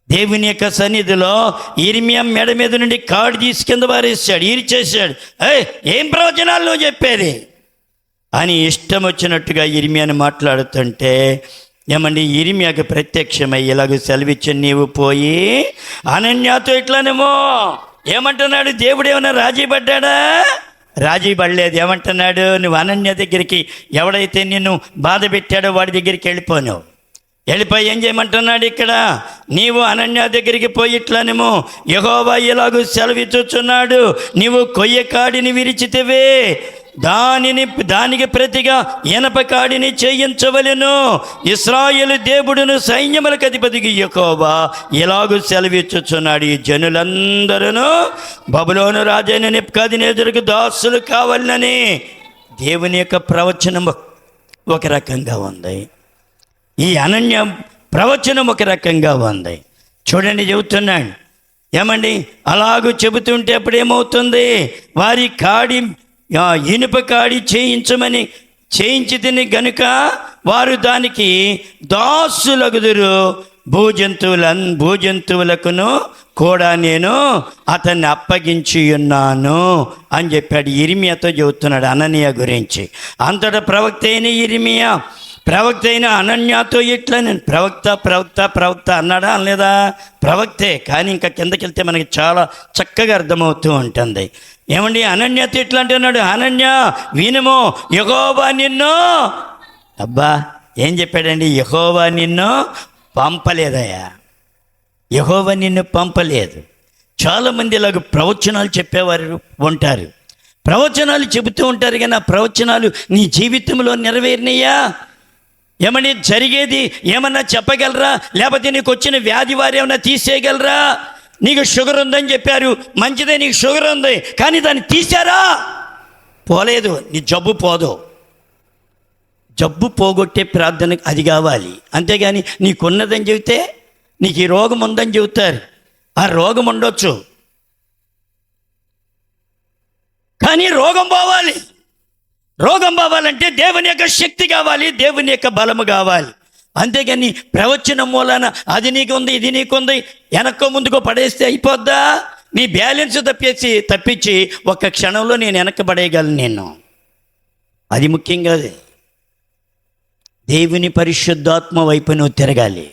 దేవుని యొక్క సన్నిధిలో ఇర్మియా మెడ మీద నుండి కాడు తీసి కింద పారేసాడు, ఈర్చేశాడు. ఏం ప్రవచనాలు నువ్వు చెప్పేది అని ఇష్టం వచ్చినట్టుగా ఇర్మియాని మాట్లాడుతుంటే ఏమండి ఇర్మియాకి ప్రత్యక్షమై ఇలాగ సెలవిచ్చి, నీవు పోయి అనన్యతో ఇట్లానేమో ఏమంటున్నాడు? దేవుడు ఏమన్నా రాజీ పడ్డాడా? రాజీ పడలేదు. ఏమంటున్నాడు? నువ్వు అనన్య దగ్గరికి, ఎవడైతే నిన్ను బాధ పెట్టాడో వాడి దగ్గరికి వెళ్ళిపోయి ఏం చేయమంటున్నాడు? ఇక్కడ నీవు అనన్య దగ్గరికి పోయి ఇట్లానేమో యెహోవా ఇలాగూ సెలవిచ్చుచున్నాడు, నీవు కొయ్య కాడిని విరిచితివే, దానికి ప్రతిగా ఇనప కాడిని చేయించవలెను. ఇశ్రాయేలు దేవుడును సైన్యములకు అధిపతికి యెహోవా ఇలాగూ సెలవిచ్చుచున్నాడు, ఈ జనులందరూ బబులోను రాజైన నెబుకద్నెజరుకు దాసులు కావాలని. దేవుని యొక్క ప్రవచనం ఒక రకంగా ఉంది, ఈ అనన్య ప్రవచనం ఒక రకంగా ఉంది. చూడండి చెబుతున్నాడు. ఏమండి అలాగూ చెబుతుంటే అప్పుడు ఏమవుతుంది? వారి కాడి ఇనుప కాడి చేయించి తిని గనుక వారు దానికి దాసులగుదురు, భూజంతువులకును కూడా నేను అతన్ని అప్పగించి ఉన్నాను అని చెప్పాడు. ఇర్మియాతో చెబుతున్నాడు అనన్య గురించి. అంతటా ప్రవక్త అయిన ఇర్మియా ప్రవక్త అయిన అనన్యతో ఇట్లా, నేను ప్రవక్త అన్నాడా? అనలేదా? ప్రవక్తే, కానీ ఇంకా కిందకి వెళ్తే మనకి చాలా చక్కగా అర్థమవుతూ ఉంటుంది. ఏమండి అనన్యతో ఇట్లా అంటున్నాడు, అనన్య వినుము, యెహోవా నిన్ను, అబ్బా ఏం చెప్పాడండి? యెహోవా నిన్ను పంపలేదయ్యా, యెహోవా నిన్ను పంపలేదు. చాలామంది ఇలాగ ప్రవచనాలు చెప్పేవారు ఉంటారు, ప్రవచనాలు చెబుతూ ఉంటారు, కానీ ఆ ప్రవచనాలు నీ జీవితంలో నెరవేరినయ్యా? ఏమని జరిగేది ఏమన్నా చెప్పగలరా? లేకపోతే నీకు వచ్చిన వ్యాధి వారు ఏమన్నా తీసేయగలరా? నీకు షుగర్ ఉందని చెప్పారు, మంచిదే, నీకు షుగర్ ఉంది, కానీ దాన్ని తీశారా? పోలేదు, నీ జబ్బు పోదు. జబ్బు పోగొట్టే ప్రార్థనకు అది కావాలి. అంతేగాని నీకున్నదని చెబితే నీకు ఈ రోగం ఉందని చెబుతారు. ఆ రోగం ఉండొచ్చు, కానీ రోగం పోవాలి. రోగం పోవాలంటే దేవుని యొక్క శక్తి కావాలి, దేవుని యొక్క బలము కావాలి. అంతేగాని ప్రవచనం మూలాన అది నీకుంది, ఇది నీకుంది, వెనక్కో ముందుకో పడేస్తే అయిపోద్దా? నీ బ్యాలెన్స్ తప్పించి ఒక్క క్షణంలో నేను వెనక్కబడేయగలను. నేను అది ముఖ్యం కాదు. దేవుని పరిశుద్ధాత్మ వైపు నువ్వు తిరగాలి.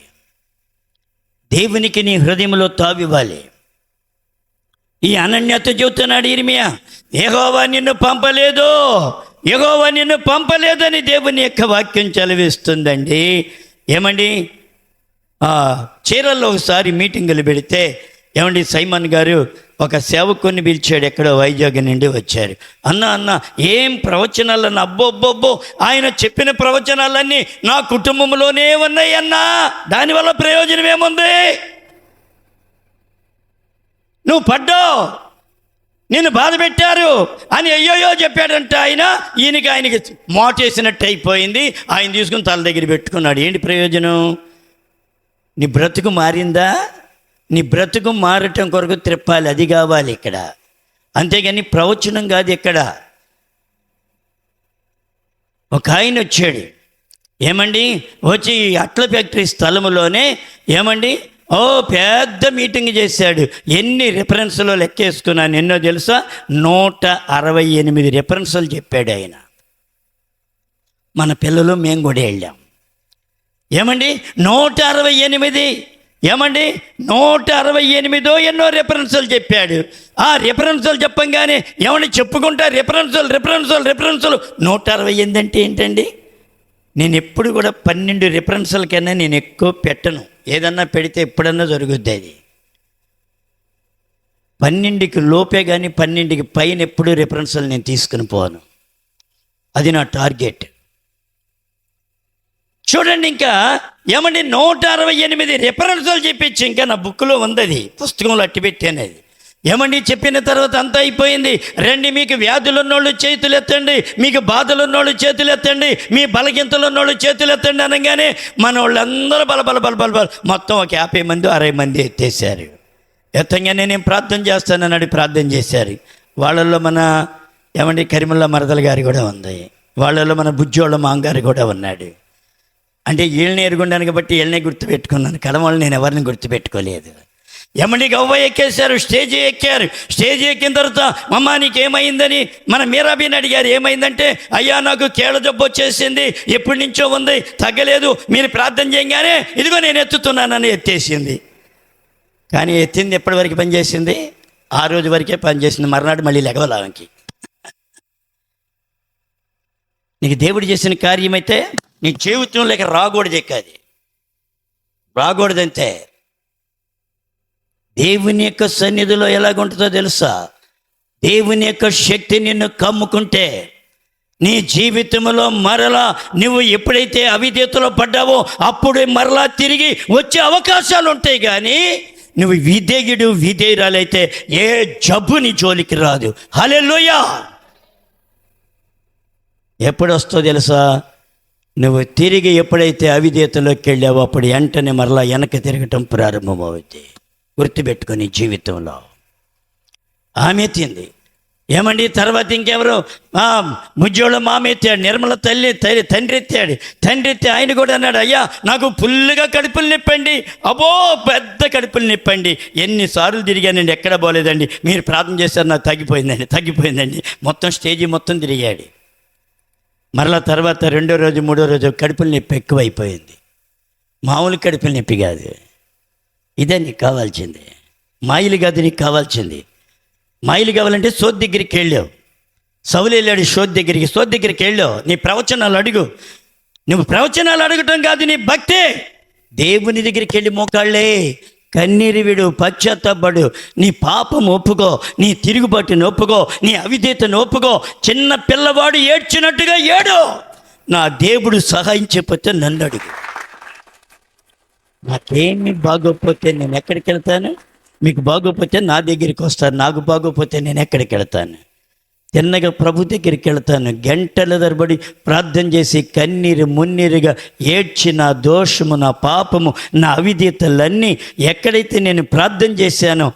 దేవునికి నీ హృదయంలో తావివ్వాలి. ఈ అనన్యత చెబుతున్నాడు ఇర్మియా, యెహోవా నిన్ను పంపలేదు, యెహోవా నిన్ను పంపలేదని దేవుని యొక్క వాక్యం చదివిస్తుందండి. ఏమండి, చీరల్లో ఒకసారి మీటింగులు పెడితే ఏమండి సైమన్ గారు ఒక సేవకుని పిలిచాడు, ఎక్కడో వైజాగ్ నుండి వచ్చారు. అన్న ఏం ప్రవచనాలన్నా, అబ్బో ఆయన చెప్పిన ప్రవచనాలన్నీ నా కుటుంబంలోనే ఉన్నాయి అన్నా, దానివల్ల ప్రయోజనం ఏముంది? నువ్వు పడ్డావు, నిన్ను బాధ పెట్టారు అని అయ్యోయో చెప్పాడంట ఆయన. ఆయనకి మోటేసినట్టు అయిపోయింది. ఆయన తీసుకుని తల దగ్గర పెట్టుకున్నాడు. ఏంటి ప్రయోజనం? నీ బ్రతుకు మారిందా? నీ బ్రతుకు మారటం కొరకు త్రిప్పాలి, అది కావాలి ఇక్కడ. అంతేగాని ప్రవచనం కాదు ఇక్కడ. ఒక ఆయన వచ్చాడు, ఏమండి వచ్చి అట్ల ఫ్యాక్టరీ స్థలములోనే ఏమండి పెద్ద మీటింగ్ చేశాడు. ఎన్ని రిఫరెన్స్లో లెక్కేసుకున్నాను ఎన్నో తెలుసా? 168 రిఫరెన్సులు చెప్పాడు ఆయన. మన పిల్లలు మేము కూడా వెళ్ళాం. ఏమండి 168, ఏమండి 168 ఎన్నో రిఫరెన్సులు చెప్పాడు. ఆ రిఫరెన్సులు చెప్పంగానే ఏమండి చెప్పుకుంటా రిఫరెన్సులు 168 అంటే ఏంటండి? నేను ఎప్పుడు కూడా 12 రిఫరెన్సుల కన్నా నేను ఎక్కువ పెట్టను. ఏదన్నా పెడితే ఎప్పుడన్నా జరుగుద్ది. అది 12కి లోపే కానీ 12కి పైన ఎప్పుడు రిఫరెన్సులు నేను తీసుకుని పోను. అది నా టార్గెట్. చూడండి, ఇంకా ఏమండి 168 రిఫరెన్సులు చెప్పించి ఇంకా నా బుక్లో ఉంది, అది పుస్తకంలో అట్టి పెట్టాను. అది ఏమండి చెప్పిన తర్వాత అంతా అయిపోయింది. రండి, మీకు వ్యాధులు ఉన్నోళ్ళు చేతులు ఎత్తండి, మీకు బాధలు ఉన్నోళ్ళు చేతులు ఎత్తండి, మీ బలగింతలు ఉన్నోళ్ళు చేతులు ఎత్తండి అనగానే మన వాళ్ళందరూ బల మొత్తం ఒక 50 మంది 60 మంది ఎత్తేసారు. ఎత్తంగానే నేను ప్రార్థన చేస్తానన్నాడు. ప్రార్థన చేశారు. వాళ్ళల్లో మన ఏమండి కరిమల్ల మరదల గారు కూడా ఉంది, వాళ్ళల్లో మన బుజ్జోళ్ళ మాంగారు కూడా ఉన్నాడు. అంటే వీళ్ళని ఎరుగుండానికి బట్టి వీళ్ళనే గుర్తుపెట్టుకున్నాను, కడమలు నేను ఎవరిని గుర్తుపెట్టుకోలేదు. ఏమండి గవ్వ ఎక్కేశారు, స్టేజీ ఎక్కారు. స్టేజీ ఎక్కిన తర్వాత అమ్మ నీకేమైందని మన మీరాబీని అడిగారు. ఏమైందంటే, అయ్యా నాకు కీళ్ళ జబ్బు వచ్చేసింది, ఎప్పటి నుంచో ఉంది, తగ్గలేదు, మీరు ప్రార్థన చేయగానే ఇదిగో నేను ఎత్తుతున్నానని ఎత్తేసింది. కానీ ఎత్తింది ఎప్పటి వరకు పనిచేసింది? ఆ రోజు వరకే పనిచేసింది. మర్నాడు మళ్ళీ లెగవలాంకి. నీకు దేవుడు చేసిన కార్యమైతే నీ జీవితం లేక రాకూడదు, ఎక్కది రాకూడదంతే. దేవుని యొక్క సన్నిధిలో ఎలాగుంటుందో తెలుసా? దేవుని యొక్క శక్తి నిన్ను కమ్ముకుంటే నీ జీవితంలో మరలా నువ్వు ఎప్పుడైతే అవిధేయతలో పడ్డావో అప్పుడు మరలా తిరిగి వచ్చే అవకాశాలు ఉంటాయి. కానీ నువ్వు విధేయురాలైతే ఏ జబ్బు నీ జోలికి రాదు. హల్లెలూయా! ఎప్పుడు వస్తుందో తెలుసా? నువ్వు తిరిగి ఎప్పుడైతే అవిధేయతలోకి వెళ్ళావో అప్పుడు వెంటనే మరలా వెనక్కి తిరగటం ప్రారంభమవుతుంది. గుర్తుపెట్టుకొని జీవితంలో ఆమె ఎత్తింది. ఏమండి తర్వాత ఇంకెవరు? ముజ్జోళ్ళ మామ ఎత్తాడు, నిర్మల తండ్రి ఎత్తాడు. తండ్రి ఎత్తే ఆయన కూడా అన్నాడు, అయ్యా నాకు ఫుల్గా కడుపులు నిప్పండి, అబ్బో పెద్ద కడుపులు నిప్పండి. ఎన్నిసార్లు తిరిగానండి, ఎక్కడ పోలేదండి, మీరు ప్రార్థన చేశారు, నాకు తగ్గిపోయిందండి. మొత్తం స్టేజీ మొత్తం తిరిగాడు. మరలా తర్వాత 2వ రోజు 3వ రోజు కడుపుల నొప్పి ఎక్కువైపోయింది. మామూలు కడుపుల నొప్పి కాదు, ఇదే నీకు కావాల్సింది. మాయిలు కాదు నీకు కావాల్సింది. మాయిలు కావాలంటే సోద్ దగ్గరికి వెళ్ళావు. సౌలు వెళ్ళాడు సోద్ దగ్గరికి వెళ్ళావు. నీ ప్రవచనాలు అడుగు. నువ్వు ప్రవచనాలు అడగటం కాదు, నీ భక్తే. దేవుని దగ్గరికి వెళ్ళి మోకాళ్ళే, కన్నీరు విడు, పశ్చాత్తాపడు, నీ పాపం ఒప్పుకో, నీ తిరుగుబాటుని ఒప్పుకో, నీ అవిధేయతను ఒప్పుకో. చిన్న పిల్లవాడు ఏడ్చినట్టుగా ఏడు. నా దేవుడు సహాయించకపోతే నన్ను అడుగు. నాకేమి బాగోకపోతే నేను ఎక్కడికి వెళ్తాను? మీకు బాగోపోతే నా దగ్గరికి వస్తారు, నాకు బాగోపోతే నేను ఎక్కడికి వెళ్తాను? తిన్నగా ప్రభు దగ్గరికి వెళ్తాను. గంటల తరబడి ప్రార్థన చేసి కన్నీరు మున్నీరుగా ఏడ్చి నా దోషము, నా పాపము, నా అవిధేయతలన్నీ ఎక్కడైతే నేను ప్రార్థన చేశానో,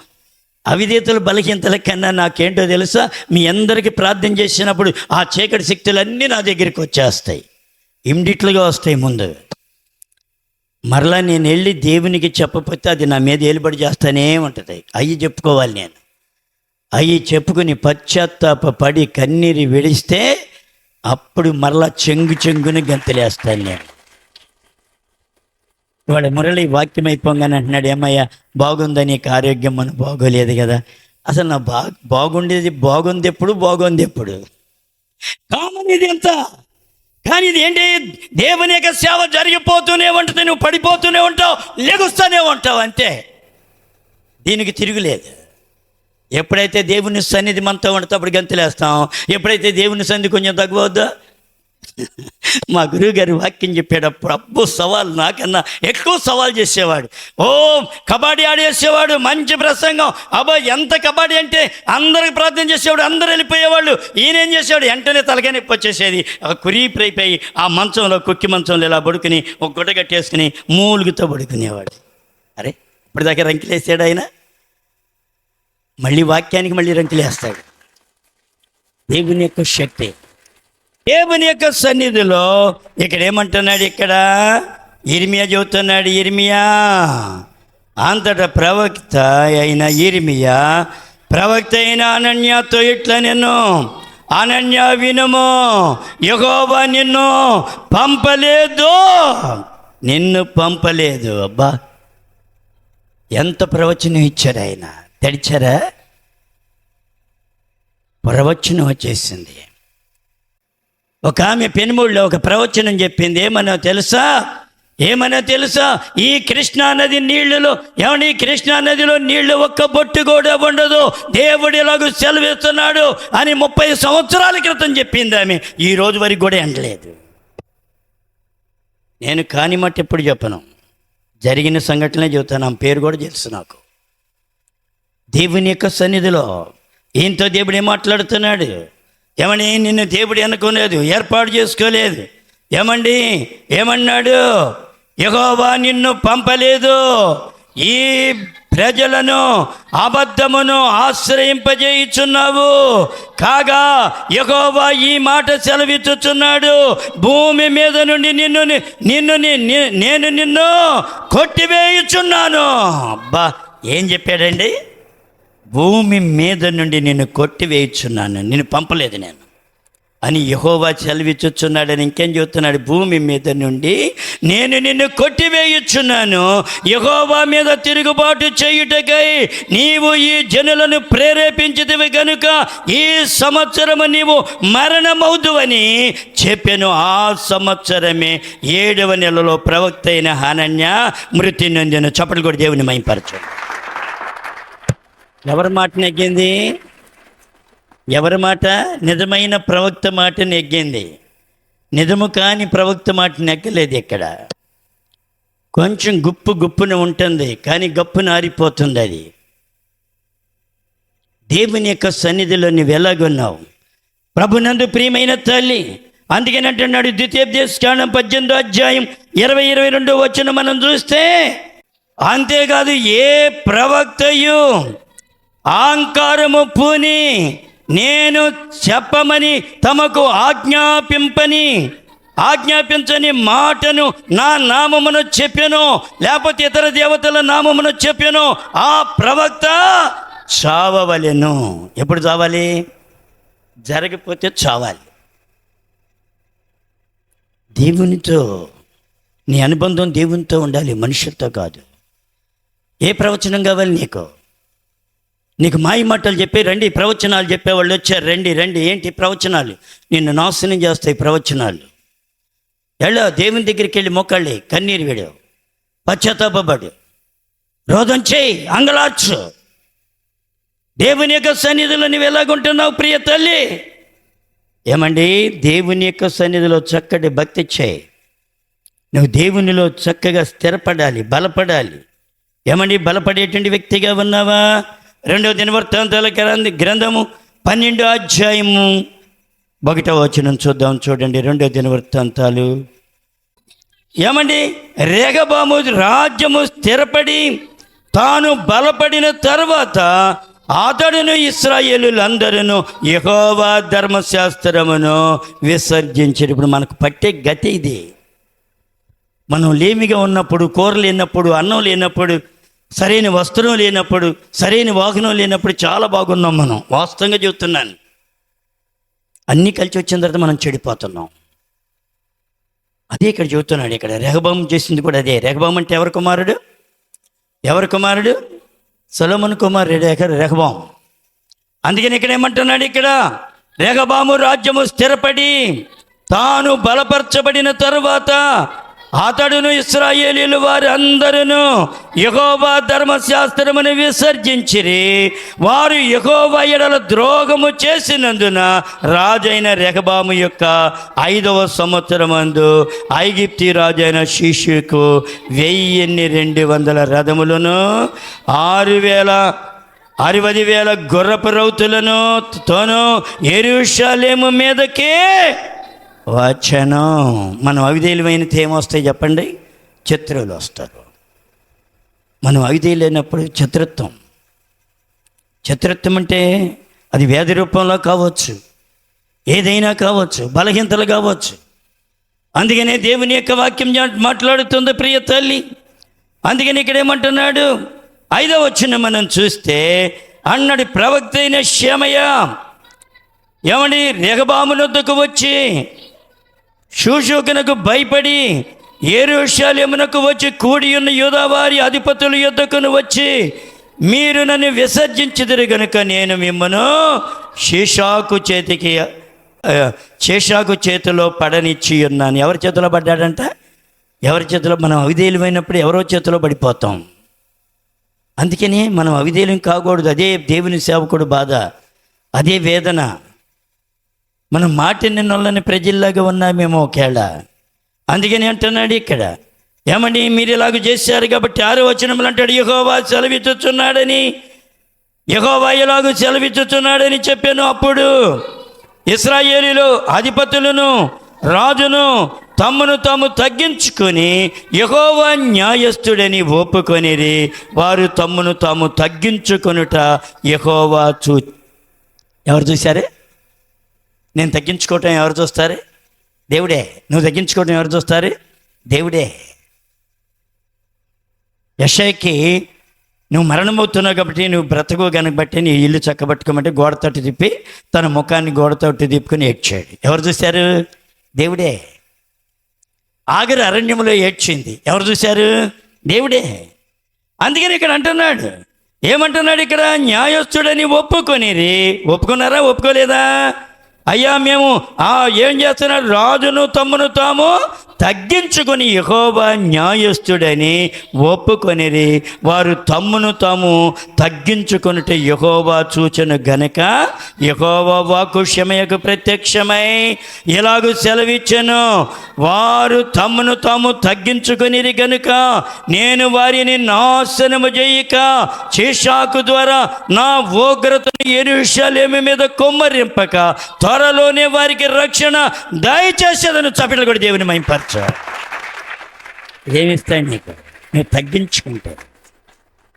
అవిధేయతలు బలహీనతల కన్నా నాకేంటో తెలుసా? మీ అందరికీ ప్రార్థన చేసినప్పుడు ఆ చీకటి శక్తులన్నీ నా దగ్గరికి వచ్చేస్తాయి, ఇమ్మీడియట్లుగా వస్తాయి. ముందు మరలా నేను వెళ్ళి దేవునికి చెప్పకపోతే అది నా మీద ఏలుబడి చేస్తానే ఉంటుంది. అయ్యి చెప్పుకోవాలి, నేను అయ్యి చెప్పుకుని పశ్చాత్తాప పడి కన్నీరు విడిస్తే అప్పుడు మరలా చెంగుని గంతులేస్తాను నేను. ఇవాళ మురళి వాక్యం అయిపోగానే అంటున్నాడు, ఏమయ్యా బాగుందని నీకు ఆరోగ్యం అని బాగోలేదు కదా. అసలు నా బాగుంది ఎప్పుడు కామన్ ఇది ఎంత. కానీ ఇది ఏంటి? దేవుని యొక్క సేవ జరిగిపోతూనే ఉంటుంది, నువ్వు పడిపోతూనే ఉంటావు, లెగుస్తూనే ఉంటావు, అంతే. దీనికి తిరుగులేదు. ఎప్పుడైతే దేవుని సన్నిధి మనతో ఉంటే అప్పుడు గంతులేస్తాం. ఎప్పుడైతే దేవుని సన్నిధి కొంచెం తగ్గువద్దా? మా గురువు గారు వాక్యం చెప్పేటప్పుడు అబ్బో సవాల్, నాకన్నా ఎక్కువ సవాల్ చేసేవాడు. ఓ కబడ్డీ ఆడేసేవాడు, మంచి ప్రసంగం. అబ్బో ఎంత కబడ్డీ అంటే అందరికి ప్రార్థన చేసేవాడు, అందరు వెళ్ళిపోయేవాళ్ళు. ఈయనేం చేసేవాడు, వెంటనే తలకాయ నొప్పి వచ్చేసేది. కురిపోయి ఆ మంచంలో, కుక్కి మంచంలో ఇలా పడుకుని ఒక గుడ్డ కట్టేసుకుని మూలుగుతో పడుకునేవాడు. అరే ఇప్పటిదాకా రంకిలేసాడు ఆయన, మళ్ళీ వాక్యానికి మళ్ళీ రంకిలేస్తాడు. దేవుని యొక్క శక్తి, దేవుని యొక్క సన్నిధిలో. ఇక్కడ ఏమంటున్నాడు? ఇక్కడ ఇర్మియా చెబుతున్నాడు. ఇర్మియా అంతటా ప్రవక్త అయిన ఇర్మియా ప్రవక్త అయిన అనన్యతో ఇట్లా, నేను అనన్య వినుము, యెహోవా నిన్ను పంపలేదు, నిన్ను పంపలేదు. అబ్బా ఎంత ప్రవచనం ఇచ్చారు ఆయన. తెడిచారా? ప్రవచనం వచ్చేసింది. ఒక ఆమె పెనుమూళ్ళలో ఒక ప్రవచనం చెప్పింది. ఏమన్నా తెలుసా? ఈ కృష్ణా నది నీళ్లలో, ఏమని కృష్ణా నదిలో నీళ్లు ఒక్క బొట్టు కూడా ఉండదు, దేవుడు ఇలాగూ సెలవిస్తున్నాడు అని 30 సంవత్సరాల క్రితం చెప్పింది ఆమె. ఈ రోజు వరకు కూడా ఎండలేదు. నేను కాని మట్టి ఎప్పుడు చెప్పను, జరిగిన సంఘటనలే చెబుతాను. ఆమె పేరు కూడా తెలుసు నాకు. దేవుని యొక్క సన్నిధిలో ఈయనతో దేవుడు ఏం మాట్లాడుతున్నాడు? ఏమని? నిన్ను దేవుడు అనుకోలేదు, ఏర్పాటు చేసుకోలేదు. ఏమన్నాడు? యెహోవా నిన్ను పంపలేదు, ఈ ప్రజలను అబద్ధమును ఆశ్రయింపజేయుచున్నావు. కాగా యెహోవా ఈ మాట సెలవిచ్చుచున్నాడు, భూమి మీద నుండి నేను నిన్ను కొట్టివేయుచున్నాను. అబ్బా ఏం చెప్పాడండి? భూమి మీద నుండి నిన్ను కొట్టివేయుచున్నాను, నిన్ను పంపలేదు నేను అని యెహోవా సెలవిచ్చుచున్నాడని. ఇంకేం చెబుతున్నాడు? భూమి మీద నుండి నేను నిన్ను కొట్టివేయుచున్నాను. యెహోవా మీద తిరుగుబాటు చేయుటకై నీవు ఈ జనులను ప్రేరేపించితివి కనుక ఈ సంవత్సరము నీవు మరణమవుదువని చెప్పాను. ఆ సంవత్సరమే 7వ నెలలో ప్రవక్త అయిన హనన్య మృతి నొందెను. చప్పట్లు కూడా దేవుని మహిమపరచు. ఎవరి మాట నెగ్గింది? ఎవరి మాట? నిజమైన ప్రవక్త మాట నెగ్గింది. నిజము కాని ప్రవక్త మాట నెగ్గలేదు. ఇక్కడ కొంచెం గుప్పున ఉంటుంది, కానీ గప్పున ఆరిపోతుంది అది. దేవుని యొక్క సన్నిధిలో నువ్వు ఎలాగున్నావు? ప్రభునందు ప్రియమైన తల్లి, అందుకని అంటున్నాడు ద్వితీయోపదేశకాండం 18వ అధ్యాయం 20-22 వచనం మనం చూస్తే, అంతేకాదు ఏ ప్రవక్తయు అహంకారము పూని నేను చెప్పమని తమకు ఆజ్ఞాపించని మాటను నా నామమును చెప్పాను, లేకపోతే ఇతర దేవతల నామమును చెప్పాను, ఆ ప్రవక్త చావవలెను. ఎప్పుడు చావాలి? జరగకపోతే చావాలి. దేవునితో నీ అనుబంధం దేవునితో ఉండాలి, మనుషులతో కాదు. ఏ ప్రవచనం కావాలి నీకు మాయ మాటలు చెప్పి రండి, ప్రవచనాలు చెప్పేవాళ్ళు వచ్చారు, రండి. ఏంటి ప్రవచనాలు? నిన్ను నాశనం చేస్తాయి ప్రవచనాలు. దేవుని దగ్గరికి వెళ్ళి మొక్కళ్ళి, కన్నీరు విడు, పశ్చాత్తాపడు, రోదం చేయి, అంగలార్చు. దేవుని యొక్క సన్నిధిలో నువ్వు ఎలాగుంటున్నావు ప్రియ తల్లి? ఏమండి, దేవుని యొక్క సన్నిధిలో చక్కటి భక్తి చేయి. నువ్వు దేవునిలో చక్కగా స్థిరపడాలి, బలపడాలి. ఏమండి, బలపడేటువంటి వ్యక్తిగా ఉన్నావా? 2వ దినవృత్తాంతాల గ్రంథము 12వ అధ్యాయము 1వ వచనం చూద్దాం. చూడండి, 2వ దినవృత్తాంతాలు. ఏమండి, రెహబాము రాజ్యము స్థిరపడి తాను బలపడిన తర్వాత అతడును ఇశ్రాయేలులందరూ యెహోవా ధర్మశాస్త్రమును విసర్జించారు. ఇప్పుడు మనకు పట్టే గతి ఇది. మనం లేమిగా ఉన్నప్పుడు, కూర లేనప్పుడు, అన్నం లేనప్పుడు, సరైన వస్త్రం లేనప్పుడు, సరైన వాహనం లేనప్పుడు చాలా బాగున్నాం మనం. వాస్తవంగా చెబుతున్నాను. అన్నీ కలిసి వచ్చిన తర్వాత మనం చెడిపోతున్నాం. అదే ఇక్కడ చెబుతున్నాడు. ఇక్కడ రెహబాము చేసింది కూడా అదే. రెహబాము అంటే ఎవరి కుమారుడు? సొలొమోను కుమారుడు రెహబాము. అందుకని ఇక్కడ ఏమంటున్నాడు? ఇక్కడ రెహబాము రాజ్యము స్థిరపడి తాను బలపరచబడిన తరువాత అతడును ఇశ్రాయేలీయులు వారు అందరూ యెహోవా ధర్మశాస్త్రమును విసర్జించిరి. వారు యెహోవా యెడల ద్రోహము చేసినందున రాజైన రెహబాము యొక్క 5వ సంవత్సరమందు ఐగుప్తు రాజైన షీషుకు 1200 రథములను 60,000 గుర్రపు రౌతులను తోను యెరూషలేము మీదకే వచ్చాను. మనం అవిధేయులమైనది ఏమొస్తాయి చెప్పండి? శత్రువులు వస్తారు. మనం అవిధేయులైనప్పుడు శత్రుత్వం అంటే అది వ్యాధి రూపంలో కావచ్చు, ఏదైనా కావచ్చు, బలహీనతలు కావచ్చు. అందుకనే దేవుని యొక్క వాక్యం మాట్లాడుతుంది ప్రియ తల్లి. అందుకని ఇక్కడ ఏమంటున్నాడు? 5వ వచనం మనం చూస్తే అన్నడి ప్రవక్త అయిన షెమయా ఏమండి రెహబామునొద్దకు వచ్చి షూషుకునకు భయపడి యెరూషలేమునకు వచ్చి కూడి ఉన్న యూదావారి అధిపతుల యొద్దకును వచ్చి, మీరు నన్ను విసర్జించుదురు గనుక నేను మిమ్మను షేషాకు చేతిలో పడనిచ్చి ఉన్నాను. ఎవరి చేతిలో పడ్డాడంట? ఎవరి చేతిలో? మనం అవిధేయులమైనప్పుడు ఎవరో చేతిలో పడిపోతాం. అందుకని మనం అవిధేయులం కాకూడదు. అదే దేవుని సేవకుడు బాధ, అదే వేదన. మనం మాటిని నొల్లని ప్రజల్లాగా ఉన్నామేమో ఒకేళ. అందుకని అంటున్నాడు ఇక్కడ, ఏమండి మీరు ఇలాగ చేశారు కాబట్టి 6వ వచనంలో అంటాడు, యెహోవా ఇలాగ సెలవిచ్చుచున్నాడని చెప్పాను. అప్పుడు ఇశ్రాయేలీయులు అధిపతులను రాజును తమ్మును తాము తగ్గించుకొని యెహోవా న్యాయస్థుడని ఒప్పుకొనిరి. వారు తమ్మును తాము తగ్గించుకొనుట యెహోవా ఎవరు చూశారే? నేను తగ్గించుకోవటం ఎవరు చూస్తారు? దేవుడే. నువ్వు తగ్గించుకోవటం ఎవరు చూస్తారు? దేవుడే. యెషయాకి నువ్వు మరణమవుతున్నావు కాబట్టి నువ్వు బ్రతకు కనుక బట్టి నీ ఇల్లు చక్కబట్టుకోమంటే గోడ తట్టు తిప్పి తన ముఖాన్ని గోడ తట్టు తిప్పుకొని ఏడ్చాడు. ఎవరు చూశారు? దేవుడే. ఆగరు అరణ్యంలో ఏడ్చింది. ఎవరు చూశారు? దేవుడే. అందుకని ఇక్కడ అంటున్నాడు, ఏమంటున్నాడు ఇక్కడ? న్యాయస్థుడని ఒప్పుకున్నారా? ఒప్పుకోలేదా? అయ్యా మేము ఏం చేస్తున్నాడు? రాజును తమ్మును తాము తగ్గించుకొని యెహోవా న్యాయస్థుడని ఒప్పుకొనిరి. వారు తమ్మును తాము తగ్గించుకొనుట యెహోవా చూచెను గనుక యెహోవా వాక్కు షెమయకు ప్రత్యక్షమై ఇలాగూ సెలవిచ్చెను, వారు తమ్మును తాము తగ్గించుకొనిరి గనుక నేను వారిని నాశనము చేయక షీషాకు ద్వారా నా ఉగ్రతను యెరూషలేము మీద కుమ్మరింపక త్వరలోనే వారికి రక్షణ దయచేసేదను. చప్పట్లు కూడా దేవుని మహింపరచు. ఏమిస్తాడు నీకు? నువ్వు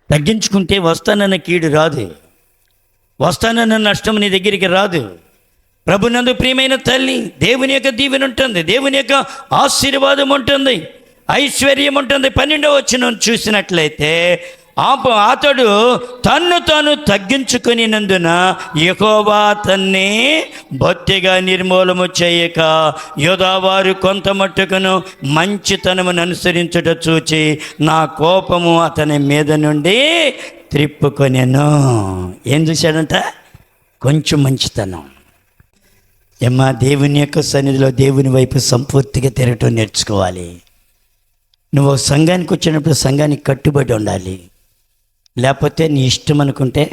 తగ్గించుకుంటే వస్తానన్న కీడు రాదు, వస్తానన్న నష్టం నీ దగ్గరికి రాదు. ప్రభునందు ప్రియమైన తల్లి, దేవుని యొక్క దీవెన ఉంటుంది, దేవుని యొక్క ఆశీర్వాదం ఉంటుంది, ఐశ్వర్యం ఉంటుంది. 12వ వచనం చూసినట్లయితే అతడు తన్ను తాను తగ్గించుకొనినందున యెహోవా అతన్ని బొత్తిగా నిర్మూలము చేయక యోదావారు కొంత మట్టుకును మంచితనమును అనుసరించుట చూచి నా కోపము అతని మీద నుండి త్రిప్పుకొనెను. ఏం చూశాడంట? కొంచెం మంచితనం. ఏమ్మా, దేవుని యొక్క సన్నిధిలో దేవుని వైపు సంపూర్తిగా తిరగటం నేర్చుకోవాలి. నువ్వు సంఘానికి వచ్చినప్పుడు సంఘానికి కట్టుబడి ఉండాలి. లేకపోతే నీ ఇష్టం అనుకుంటే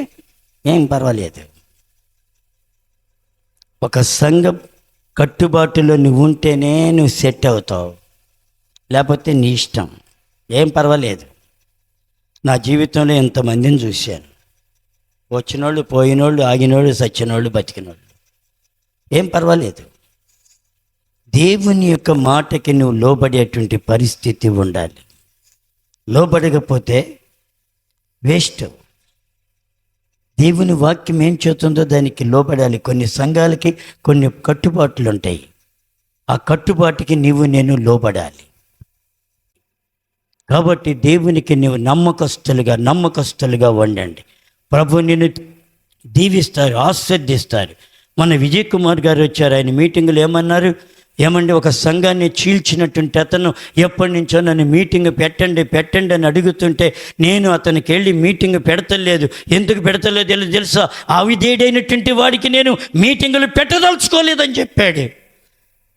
ఏం పర్వాలేదు. ఒక సంఘం కట్టుబాటులో నువ్వు ఉంటేనే నువ్వు సెట్ అవుతావు, లేకపోతే నీ ఇష్టం. ఏం పర్వాలేదు. నా జీవితంలో ఎంతమందిని చూశాను, వచ్చినోళ్ళు, పోయినోళ్ళు, ఆగినోళ్ళు, సచ్చినోళ్ళు, బతికినోళ్ళు. ఏం పర్వాలేదు. దేవుని యొక్క మాటకి నువ్వు లోబడేటువంటి పరిస్థితి ఉండాలి. లోబడకపోతే వేస్ట్. దేవుని వాక్యం ఏం చెబుతుందో దానికి లోబడాలి. కొన్ని సంఘాలకి కొన్ని కట్టుబాట్లు ఉంటాయి. ఆ కట్టుబాటుకి నేను లోబడాలి. కాబట్టి దేవునికి నీవు నమ్మకస్తులుగా ఉండండి. ప్రభు నిన్ను దీవిస్తారు, ఆస్వాదిస్తారు. మన విజయ్ కుమార్ గారు వచ్చారు. ఆయన మీటింగులు ఏమండి ఒక సంఘాన్ని చీల్చినటువంటి అతను ఎప్పటి నుంచో నన్ను మీటింగ్ పెట్టండి అని అడుగుతుంటే నేను అతనికి వెళ్ళి మీటింగ్ పెడతలేదు. ఎందుకు పెడతలేదు తెలుసా? అవిధేయుడైనటువంటి వాడికి నేను మీటింగులు పెట్టదలుచుకోలేదని చెప్పాడు.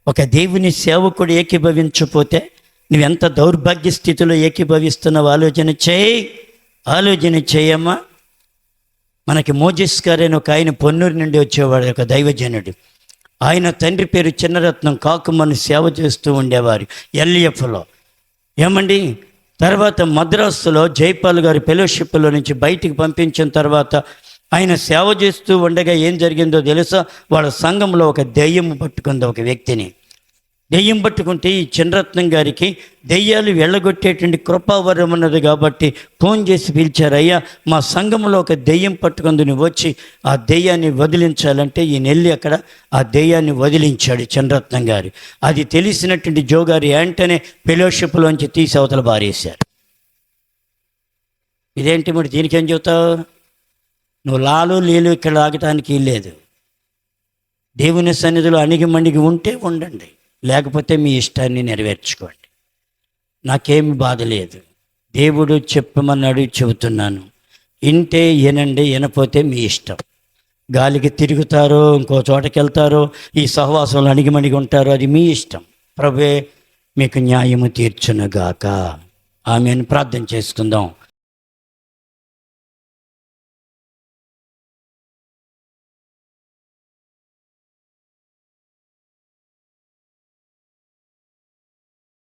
ఒక దేవుని సేవకుడు ఏకీభవించకపోతే నువ్వెంత దౌర్భాగ్య స్థితిలో ఏకీభవిస్తున్నావు ఆలోచన చేయమ్మా. మనకి మోజెస్ గారైన ఒక ఆయన పొన్నూరు నుండి వచ్చేవాడు, ఒక దైవజనుడు. ఆయన తండ్రి పేరు చిన్నరత్నం. కాకుమని సేవ చేస్తూ ఉండేవారు ఎల్ఈఎఫ్లో. తర్వాత మద్రాసులో జైపాల్ గారి ఫెలోషిప్లో నుంచి బయటికి పంపించిన తర్వాత ఆయన సేవ చేస్తూ ఉండగా ఏం జరిగిందో తెలుసా? వాళ్ళ సంఘంలో ఒక దెయ్యం పట్టుకుంది ఒక వ్యక్తిని. దెయ్యం పట్టుకుంటే ఈ చిన్నరత్నం గారికి దెయ్యాలు వెళ్ళగొట్టేటువంటి కృపావరం ఉన్నది కాబట్టి ఫోన్ చేసి పిలిచారు. అయ్యా, మా సంఘంలో ఒక దెయ్యం పట్టుకుంది, నువ్వు వచ్చి ఆ దెయ్యాన్ని వదిలించాలంటే ఈయన వెళ్ళి అక్కడ ఆ దెయ్యాన్ని వదిలించాడు చిన్నరత్నం గారు. అది తెలిసినటువంటి జోగారి వెంటనే ఫెలోషిప్లోంచి తీసి అవతల బారేశారు. ఇదేంటి మరి, దీనికేం చెబుతావు? నువ్వు లీలు ఇక్కడ ఆగటానికి లేదు. దేవుని సన్నిధిలో అణిగి ఉంటే ఉండండి, లేకపోతే మీ ఇష్టాన్ని నెరవేర్చుకోండి. నాకేమి బాధ లేదు. దేవుడు చెప్పమన్నాడు, చెబుతున్నాను. వింటే వినండి, వినపోతే మీ ఇష్టం. గాలికి తిరుగుతారో, ఇంకో చోటకి వెళ్తారో, ఈ సహవాసంలో అణిగి ఉంటారో, అది మీ ఇష్టం. ప్రభువే మీకు న్యాయము తీర్చునుగాక. ఆమెను ప్రార్థన చేసుకుందాం.